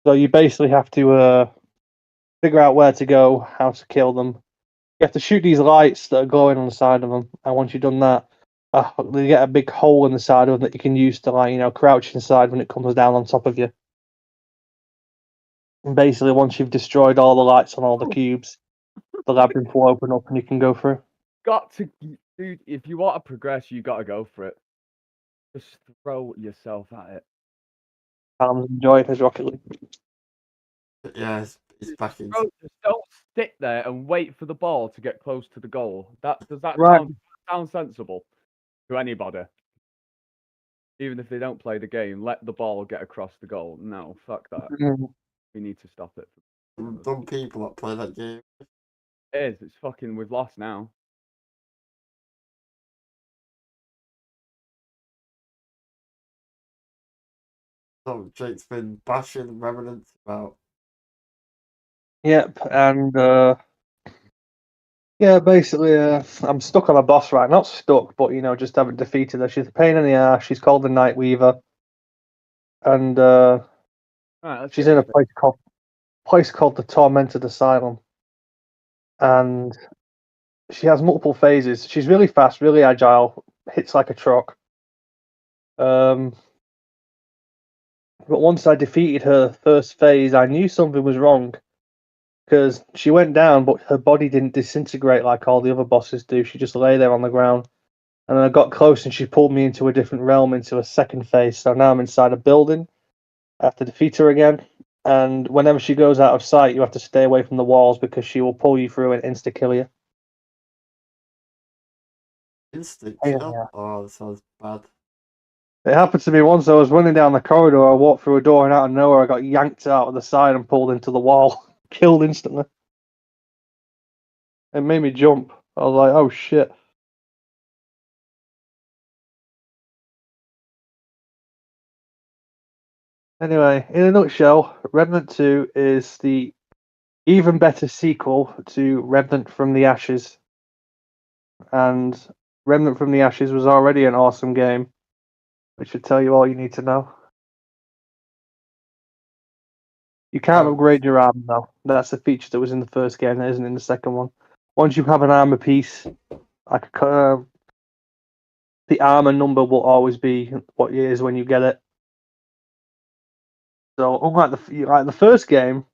So you basically have to figure out where to go, how to kill them. You have to shoot these lights that are glowing on the side of them, and once you've done that, you get a big hole in the side of them that you can use to crouch inside when it comes down on top of you. And basically, once you've destroyed all the lights on all the cubes, the labyrinth will open up and you can go through. Got to, dude. If you want to progress, you got to go for it. Just throw yourself at it. Callum's enjoying his Rocket League. Yeah, it's back in. Bro, just don't sit there and wait for the ball to get close to the goal. Does that Right. sound sensible to anybody? Even if they don't play the game, let the ball get across the goal. No, fuck that. We need to stop it. Dumb people that play that game. It is. It's fucking. We've lost now. So Jake's been bashing Remnant about. Yep, and yeah, basically, I'm stuck on a boss, right? Not stuck, but just haven't defeated her. She's a pain in the ass. She's called the Night Weaver, and Right, she's in a place called the Tormented Asylum, and she has multiple phases. She's really fast, really agile, hits like a truck. But once I defeated her first phase, I knew something was wrong. Because she went down, but her body didn't disintegrate like all the other bosses do. She just lay there on the ground. And then I got close and she pulled me into a different realm, into a second phase. So now I'm inside a building. I have to defeat her again. And whenever she goes out of sight, you have to stay away from the walls because she will pull you through and insta-kill you. Instant Yeah. kill? Oh, that sounds bad. It happened to me once. I was running down the corridor. I walked through a door and out of nowhere I got yanked out of the side and pulled into the wall. Killed instantly. It made me jump. I was like, oh shit. Anyway, in a nutshell, Remnant 2 is the even better sequel to Remnant from the Ashes. And Remnant from the Ashes was already an awesome game, which should tell you all you need to know. You can't upgrade your armor though. That's a feature that was in the first game that isn't in the second one. Once you have an armor piece, like the armor number will always be what it is when you get it. So unlike the first game,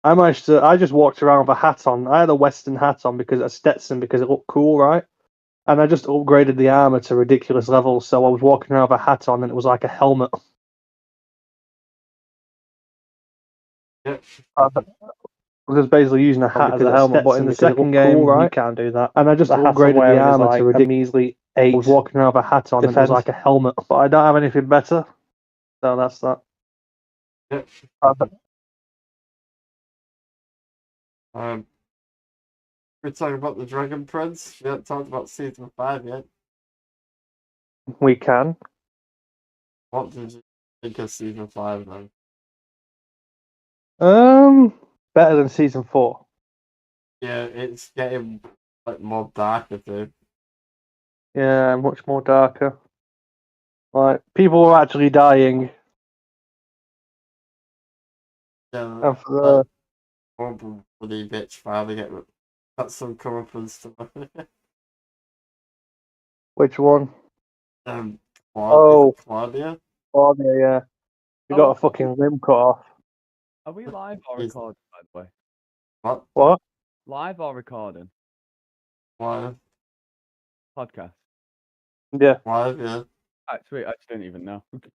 I just walked around with a hat on. I had a Western hat on because a Stetson because it looked cool, right? And I just upgraded the armor to ridiculous levels. So I was walking around with a hat on, and it was like a helmet. Yep. I was just basically using a hat as a helmet. But in the second game, cool, right? You can't do that. And I just upgraded the armor to a measly 8. I was walking around with a hat on, and it was like a helmet. But I don't have anything better. So that's that. Yep. We're talking about the Dragon Prince. We haven't talked about season 5 yet. We can. What did you think of season 5 then? Better than season 4. Yeah, it's getting like more darker too. Yeah, much more darker. Like people were actually dying. Yeah, And for the horrible bloody bitch finally got some comeuppance to which one? Is it Claudia? Claudia, yeah. We got a fucking limb cut off. Are we live or recording, by the way? What? Live or recording? Live. Podcast. Yeah. Live, yeah. Sweet, I just didn't even know. Because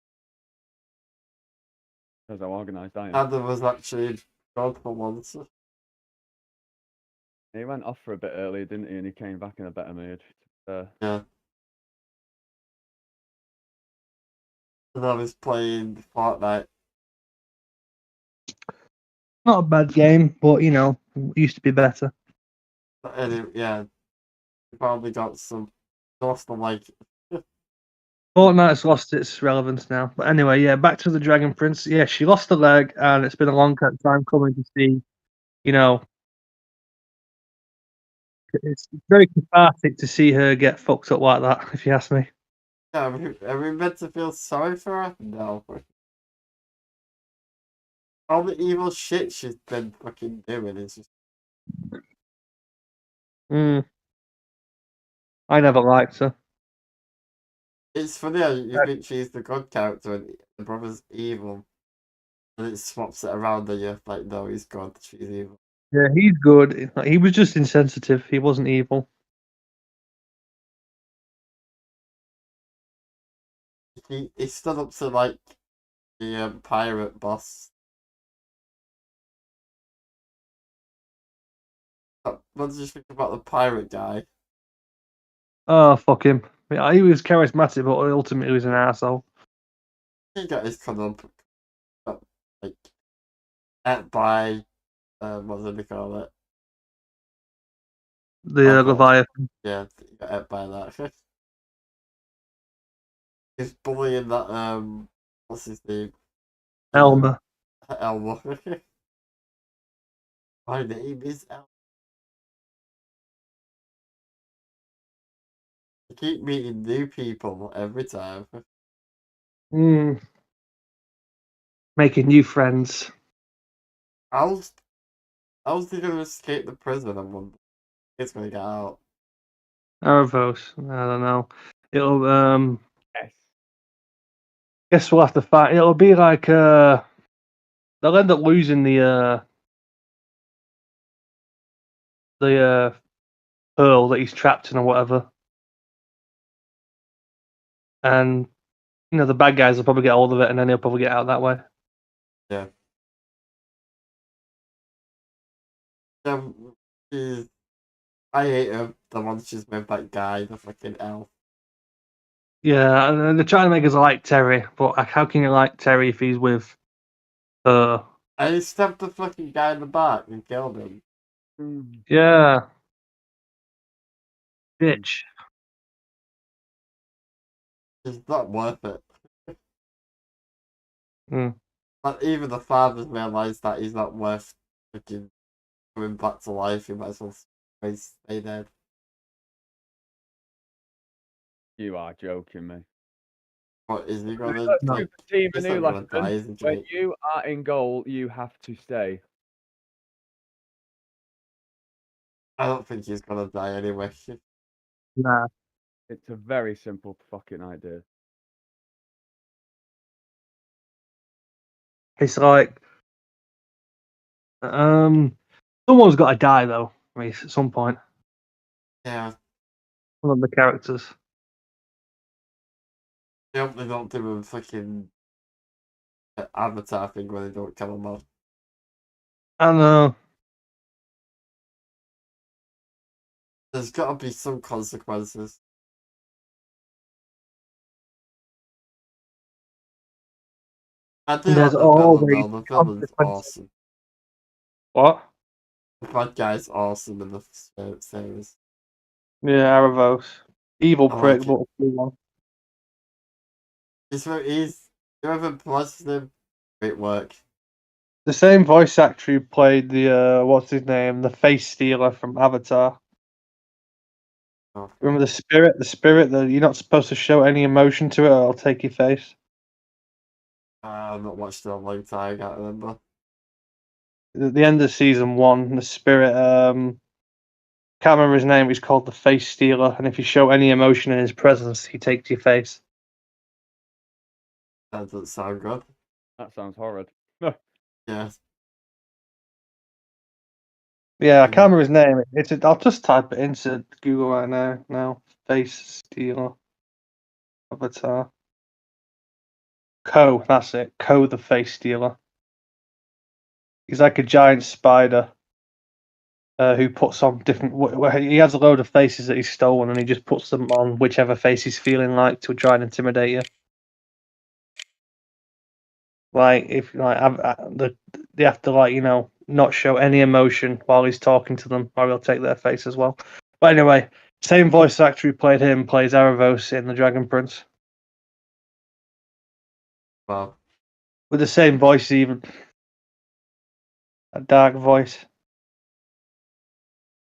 how organised I am. Adam was actually gone for once. He went off for a bit earlier, didn't he? And he came back in a better mood. Yeah. And I was playing Fortnite. Not a bad game, but it used to be better. But anyway, yeah. We probably got lost the like. Fortnite's lost its relevance now. But anyway, yeah, back to the Dragon Prince. Yeah, she lost a leg, and it's been a long time coming to see, it's very cathartic to see her get fucked up like that, if you ask me. Yeah, are we meant to feel sorry for her? No. All the evil shit she's been fucking doing is just. I never liked her. It's funny how you think she's the good character and the brother's evil. and it swaps it around and you're like, no, he's good, she's evil. Yeah, he's good. He was just insensitive. He wasn't evil. He stood up to like the pirate boss. What did you think about the pirate guy? Oh, fuck him. Yeah, he was charismatic, but ultimately he was an asshole. He got his got like ate by what do they call it? The Alcohol. Leviathan. Yeah, he got ate by that. He's bullying that what's his name? Elmer. Elmo. My name is Elmo. I keep meeting new people every time. Making new friends. How's he gonna escape the prison? I wonder. He's gonna get out. Aravos. I don't know. It'll Yes. guess we'll have to fight. It'll be like they'll end up losing the pearl that he's trapped in or whatever. And the bad guys will probably get hold of it and then he'll probably get out that way. Yeah. She's, I hate her. The one she's with that guy, the fucking elf. Yeah, and they're trying to make us like Terry, but how can you like Terry if he's with her? And he stabbed the fucking guy in the back and killed him. Yeah. Bitch. It's not worth it. Mm. Like, even the fathers realised that he's not worth fucking coming back to life. He might as well stay dead. You are joking me. What is he gonna No. like? Team He's Anu, not gonna die, Lassen, is he, when Jake? you are in goal, you have to stay. I don't think he's gonna die anyway. Nah. It's a very simple fucking idea. It's like someone's got to die though. I mean, at some point, Yeah, one of the characters. I hope they don't do a fucking Avatar thing where they don't kill him off. I know. There's gotta be some consequences. I do There's like the villain always though. The villain's consequences. awesome. What? The bad guy's awesome in the series. Yeah, Aravos. Evil I prick, like but it. a cool one. He's whoever voices him, great work. The same voice actor who played the what's his name, the face stealer from Avatar. Oh, Remember the spirit? The spirit that you're not supposed to show any emotion to it, or it'll take your face. I've not watched it in a long time. I can't remember. At the end of season 1, the spirit can't remember his name. He's called the face stealer, and if you show any emotion in his presence, he takes your face. That doesn't sound good. That sounds horrid. Yeah. Yeah, I can't remember his name. I'll just type it into Google right now. Now, face stealer, Avatar. That's it. The face stealer. He's like a giant spider who puts on different. He has a load of faces that he's stolen, and he just puts them on whichever face he's feeling like to try and intimidate you. Like if they have to not show any emotion while he's talking to them, or he'll take their face as well. But anyway, same voice actor who played him plays Aravos in The Dragon Prince. Well, With the same voice, even a dark voice.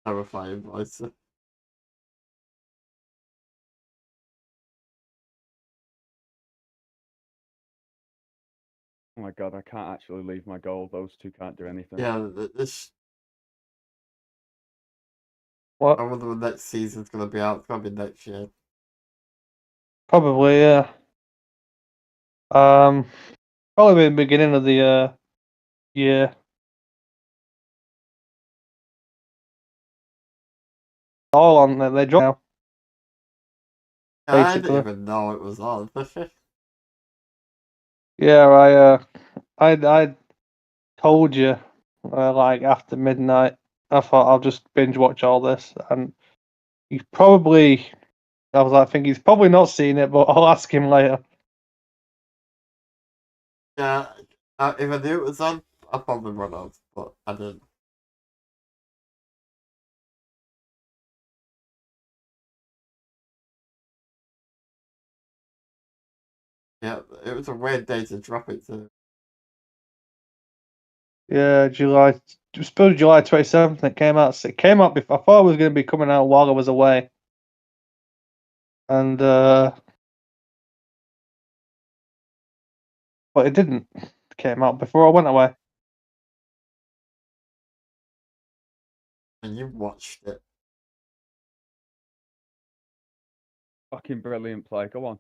terrifying voice. Oh my god, I can't actually leave my goal. Those two can't do anything. Yeah, this. What? I wonder when next season's gonna be out. It's gonna be next year. Probably, yeah. Probably the beginning of the Yeah. All on there. They dropped now. I didn't Basically. even know it was on. Yeah, I told you, like after midnight, I thought I'll just binge watch all this, and he's probably. I was like, I think he's probably not seen it, but I'll ask him later. Yeah, if I knew it was on, I probably would have, but I didn't. Yeah, it was a weird day to drop it to. Yeah, July. I suppose July 27th. It came out. It came out before. I thought it was going to be coming out while I was away, and but it didn't. It came out before I went away. And you watched it. Fucking brilliant play. Go on.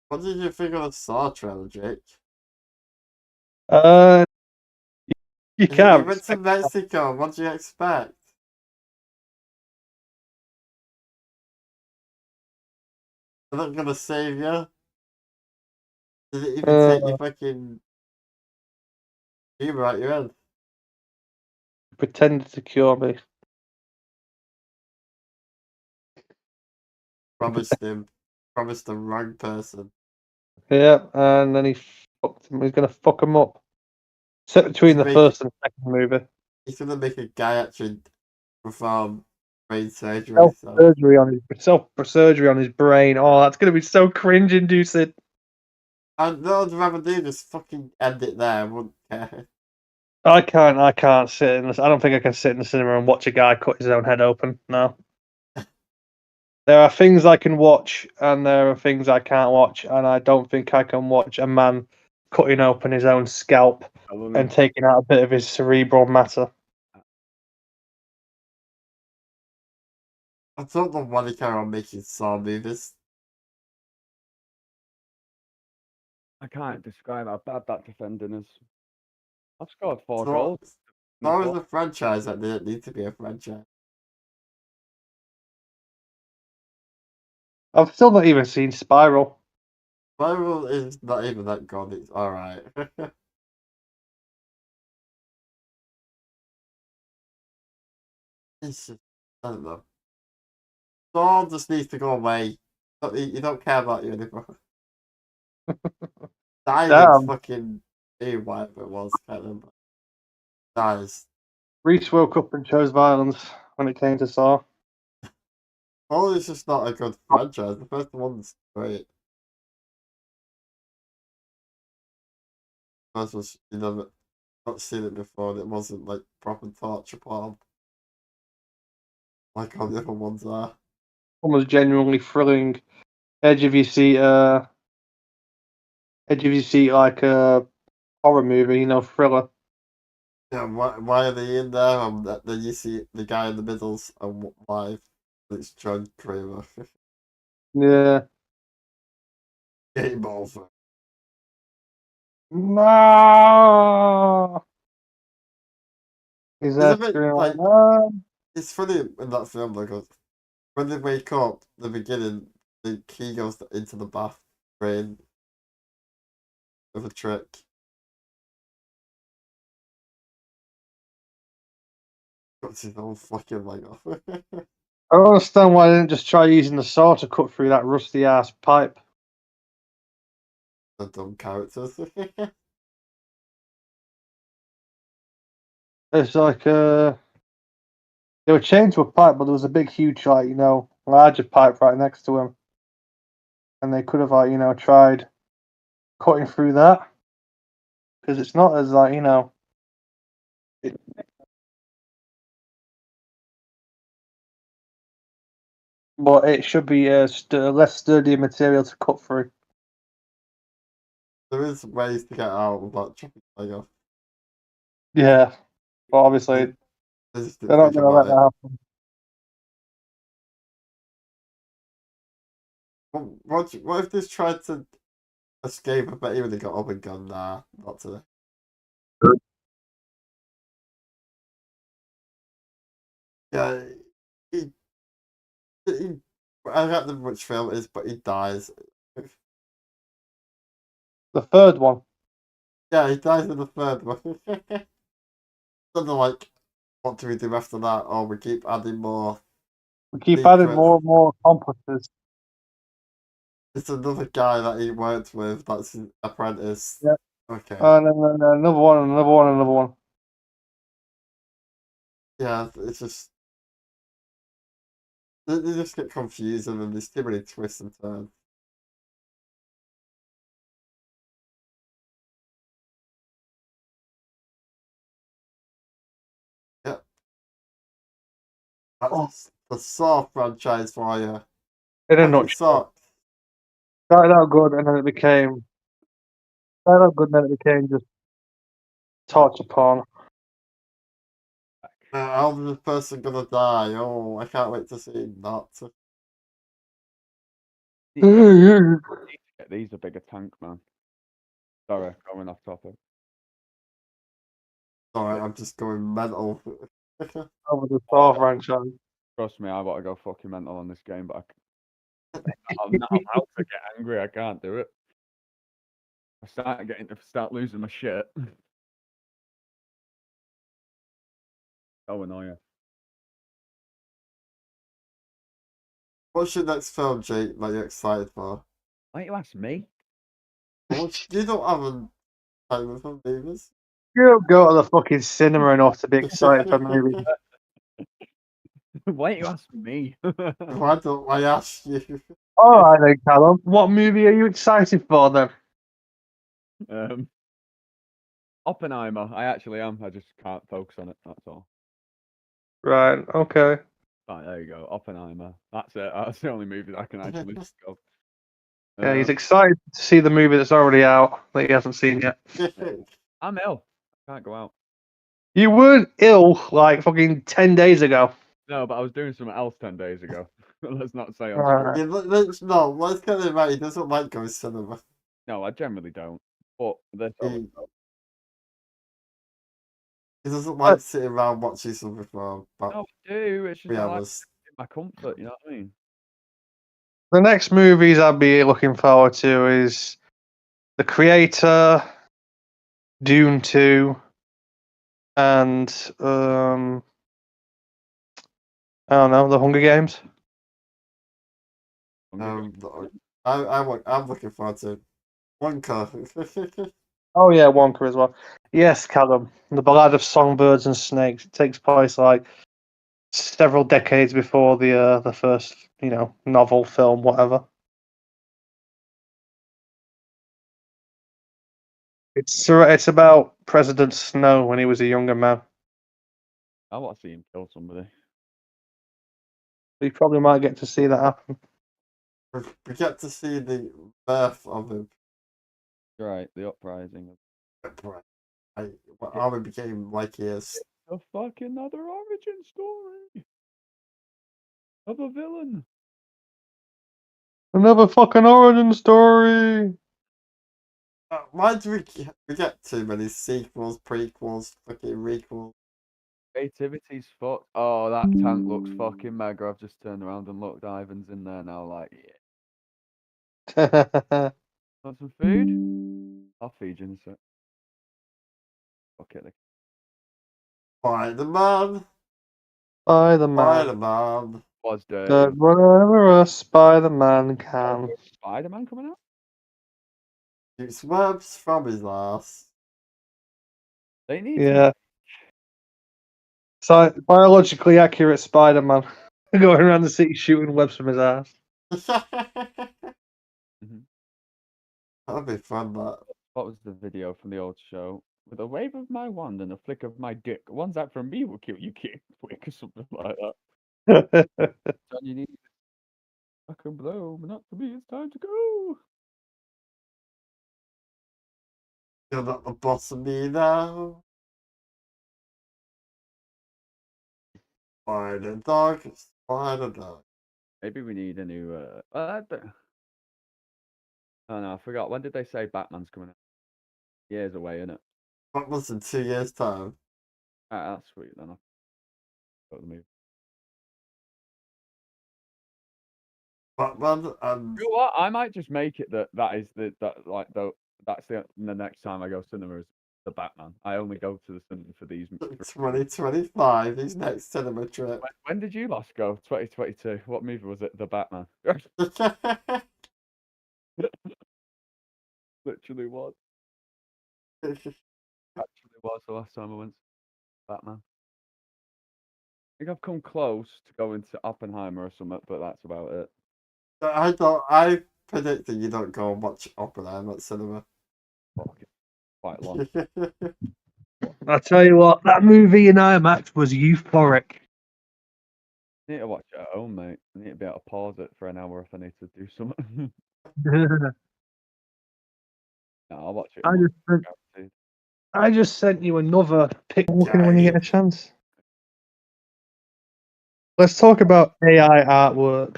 What did you think of the Saw trailer, Jake? Uh, you You can't. went to Mexico. What do you expect? They're not gonna save you. Did it even take your fucking humor out your head? Pretended to cure me. Promised the wrong person. Yeah, and then he fucked him. He's going to fuck him up. Except between He's the first and second movie. He's gonna make a guy actually perform brain surgery. Self So surgery on his brain. Oh, that's going to be so cringe inducing. I'd rather do just fucking end it there. I wouldn't care. I can't sit in this. I don't think I can sit in the cinema and watch a guy cut his own head open. No. There are things I can watch, and there are things I can't watch, and I don't think I can watch a man cutting open his own scalp and taking out a bit of his cerebral matter. I don't know why they carry on making Saw movies. I can't describe how bad that defending is. I've scored 4 Saw, goals. Saw is a franchise that didn't need to be a franchise. I've still not even seen Spiral. Spiral is not even that good. It's alright. It's just, I don't know. Saw just needs to go away. You don't care about you anymore. Diamond Damn. fucking whatever it was, can't remember. Nice. Reese woke up and chose violence when it came to Saw. Saw is just not a good franchise. The first one's great. First was not seen it before, and it wasn't like proper torture porn like all the other ones are. One was genuinely thrilling. Edge of your seat like a horror movie, thriller. Yeah, why are they in there? Then you see the guy in the middle's live. It's John Kramer. Yeah. Game over. No. Is It's a that bit screaming like no? it's funny in that film because when they wake up, the beginning, the key goes into the bath brain with a trick. Cuts his whole fucking leg off. I don't understand why they didn't just try using the saw to cut through that rusty ass pipe. The dumb characters. It's like they were chained to a pipe, but there was a big, huge, larger pipe right next to him, and they could have, tried cutting through that because it's not as it, but it should be less sturdy material to cut through. There is ways to get out without chopping the leg off. Yeah, but obviously I just they're didn't not think going to let about it. that happen. What if this tried to escape. I bet he would have got up and gone, nah, not today. Yeah, he, he I don't know which film it is, but he dies. The third one. Yeah, he dies in the third one. Then they're like, what do we do after that? Oh, we keep adding more. We keep adding Secrets. more and more accomplices. It's another guy that he worked with. That's his apprentice. Yeah. Okay. And then another one, another one, another one. Yeah, it's just they just get confused and then there's too many twists and turns. Yep. That's the Saw franchise for you. In a Fucking nutshell. sucked. Started out good, and then it became. Started out good, and then it became just torture porn. How's this person gonna die? Oh, I can't wait to see that. Get these a bigger tank, man. Sorry, going off topic. Sorry, I'm just going mental. Over the Saw franchise. Trust me, I want to go fucking mental on this game, but I'm not about to get angry. I can't do it. I start losing my shit. So annoying. What's your next film, Jake, that you're excited for? Why don't you ask me? Well, you don't have a time for movies. You don't go to the fucking cinema enough to be excited for movies. Why don't you ask me? Why don't I ask you? All right then, Callum. What movie are you excited for then? Oppenheimer. I actually am. I just can't focus on it. That's all. Right. Okay. Right, there you go. Oppenheimer. That's it. That's the only movie that I can actually think of. Yeah, he's excited to see the movie that's already out that he hasn't seen yet. I'm ill. I can't go out. You weren't ill like fucking 10 days ago. No, but I was doing something else 10 days ago. Let's not say I'm Alright. Yeah, let's get it right. He doesn't like going cinema. No, I generally don't. But this He doesn't like sitting around watching something for about no, I do. It's just 3 I like hours. my comfort. You know what I mean? The next movies I'd be looking forward to is The Creator, Dune 2, and I don't know, The Hunger Games. I'm looking forward to Wonka. Oh yeah, Wonka as well. Yes, Callum. The Ballad of Songbirds and Snakes. It takes place like several decades before the first, novel, film, whatever. It's about President Snow when he was a younger man. I want to see him kill somebody. We probably might get to see that happen. We get to see the birth of him. Right, the uprising. How he became like he is. A fucking another origin story of a villain. Another fucking origin story. Why do we get too many sequels, prequels, fucking requels? Creativity's fucked. Oh, that tank looks fucking mega. I've just turned around and looked. Ivan's in there now. Like, yeah. Want some food? I'll feed you in a sec. Okay. Spider-Man. Spider-Man. Spider-Man. Was Does the whatever a Spider-Man can. Spider-Man coming out? Shoots webs from his ass. They need Yeah. So biologically accurate Spider-Man going around the city shooting webs from his ass. That'd be fun, that. What was the video from the old show? With a wave of my wand and a flick of my dick, one's that from me will kill you quick or something like that. Son, you need I can blow, but not for me. It's time to go. You're not the boss of me now. Spider dog, spider dog. Maybe we need a new. Oh no, I forgot. When did they say Batman's coming out? Years away, innit? What was in 2 years' time? Ah, that's sweet then. I'll go to the movie. Batman and You know what? I might just make it that's the next time I go cinema is the Batman. I only go to the cinema for these. 2025, his next cinema trip. When did you last go? 2022. What movie was it? The Batman. Literally was. Actually was the last time I went to Batman. I think I've come close to going to Oppenheimer or something, but that's about it. I predict that you don't go and watch Oppenheimer at cinema. Fuck it. Quite long. I tell you what, that movie in IMAX was euphoric. I need to watch it at home, mate. I need to be able to pause it for an hour if I need to do something. No, I'll watch it. I just sent you another pic looking when you get a chance. Let's talk about AI artwork.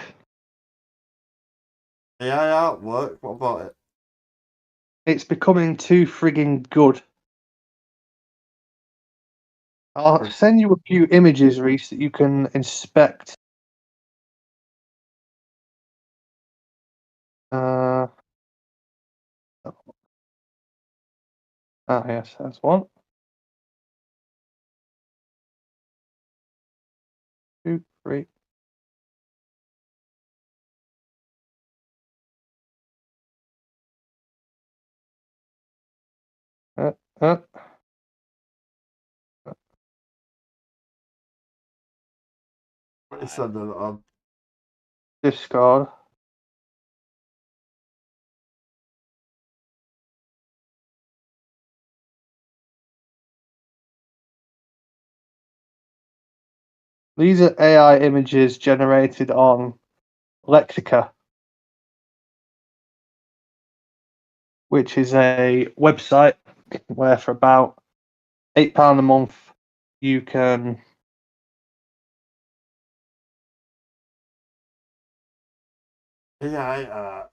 AI artwork? What about it? It's becoming too frigging good. I'll send you a few images, Reese, that you can inspect. Yes, that's one. 2, 3. What you sending it on? Discard. These are AI images generated on Lexica, which is a website where for about £8 a month you can AI art.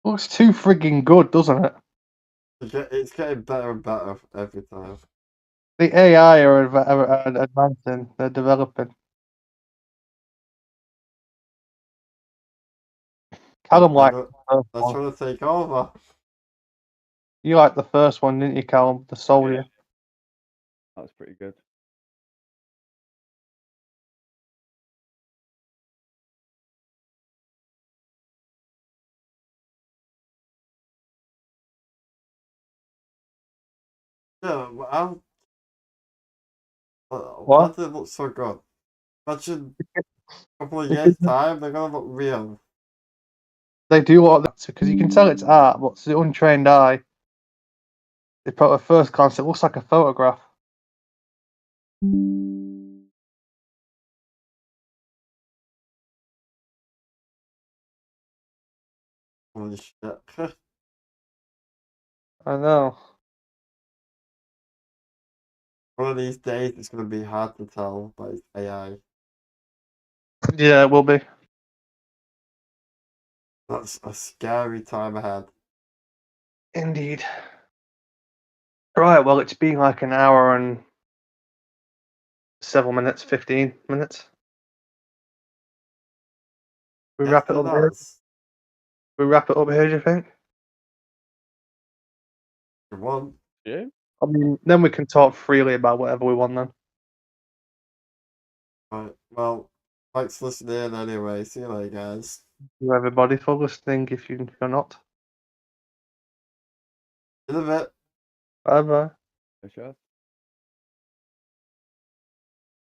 looks too frigging good, doesn't it? It's getting better and better every time. The AI are advancing, they're developing. Callum liked the first They're one. trying to take over. You liked the first one, didn't you, Callum? The soldier. That was pretty good. Yeah, What? why do they look so good? Imagine a couple of years' time, they're gonna look real. They do what that because you can tell it's art, but to the untrained eye, they put at first glance it looks like a photograph. Holy shit. I know. One of these days, it's gonna be hard to tell by AI. Yeah, it will be. That's a scary time ahead. Indeed. Right, well, it's been like an hour and 7 minutes, 15 minutes. We wrap it up here. We wrap it up here, do you think? Come on. Yeah. I mean, then we can talk freely about whatever we want then. Right, well, thanks for listening anyway. See you later, guys. Thank you, everybody, for listening if you're not. In a bit. Bye bye. Sure.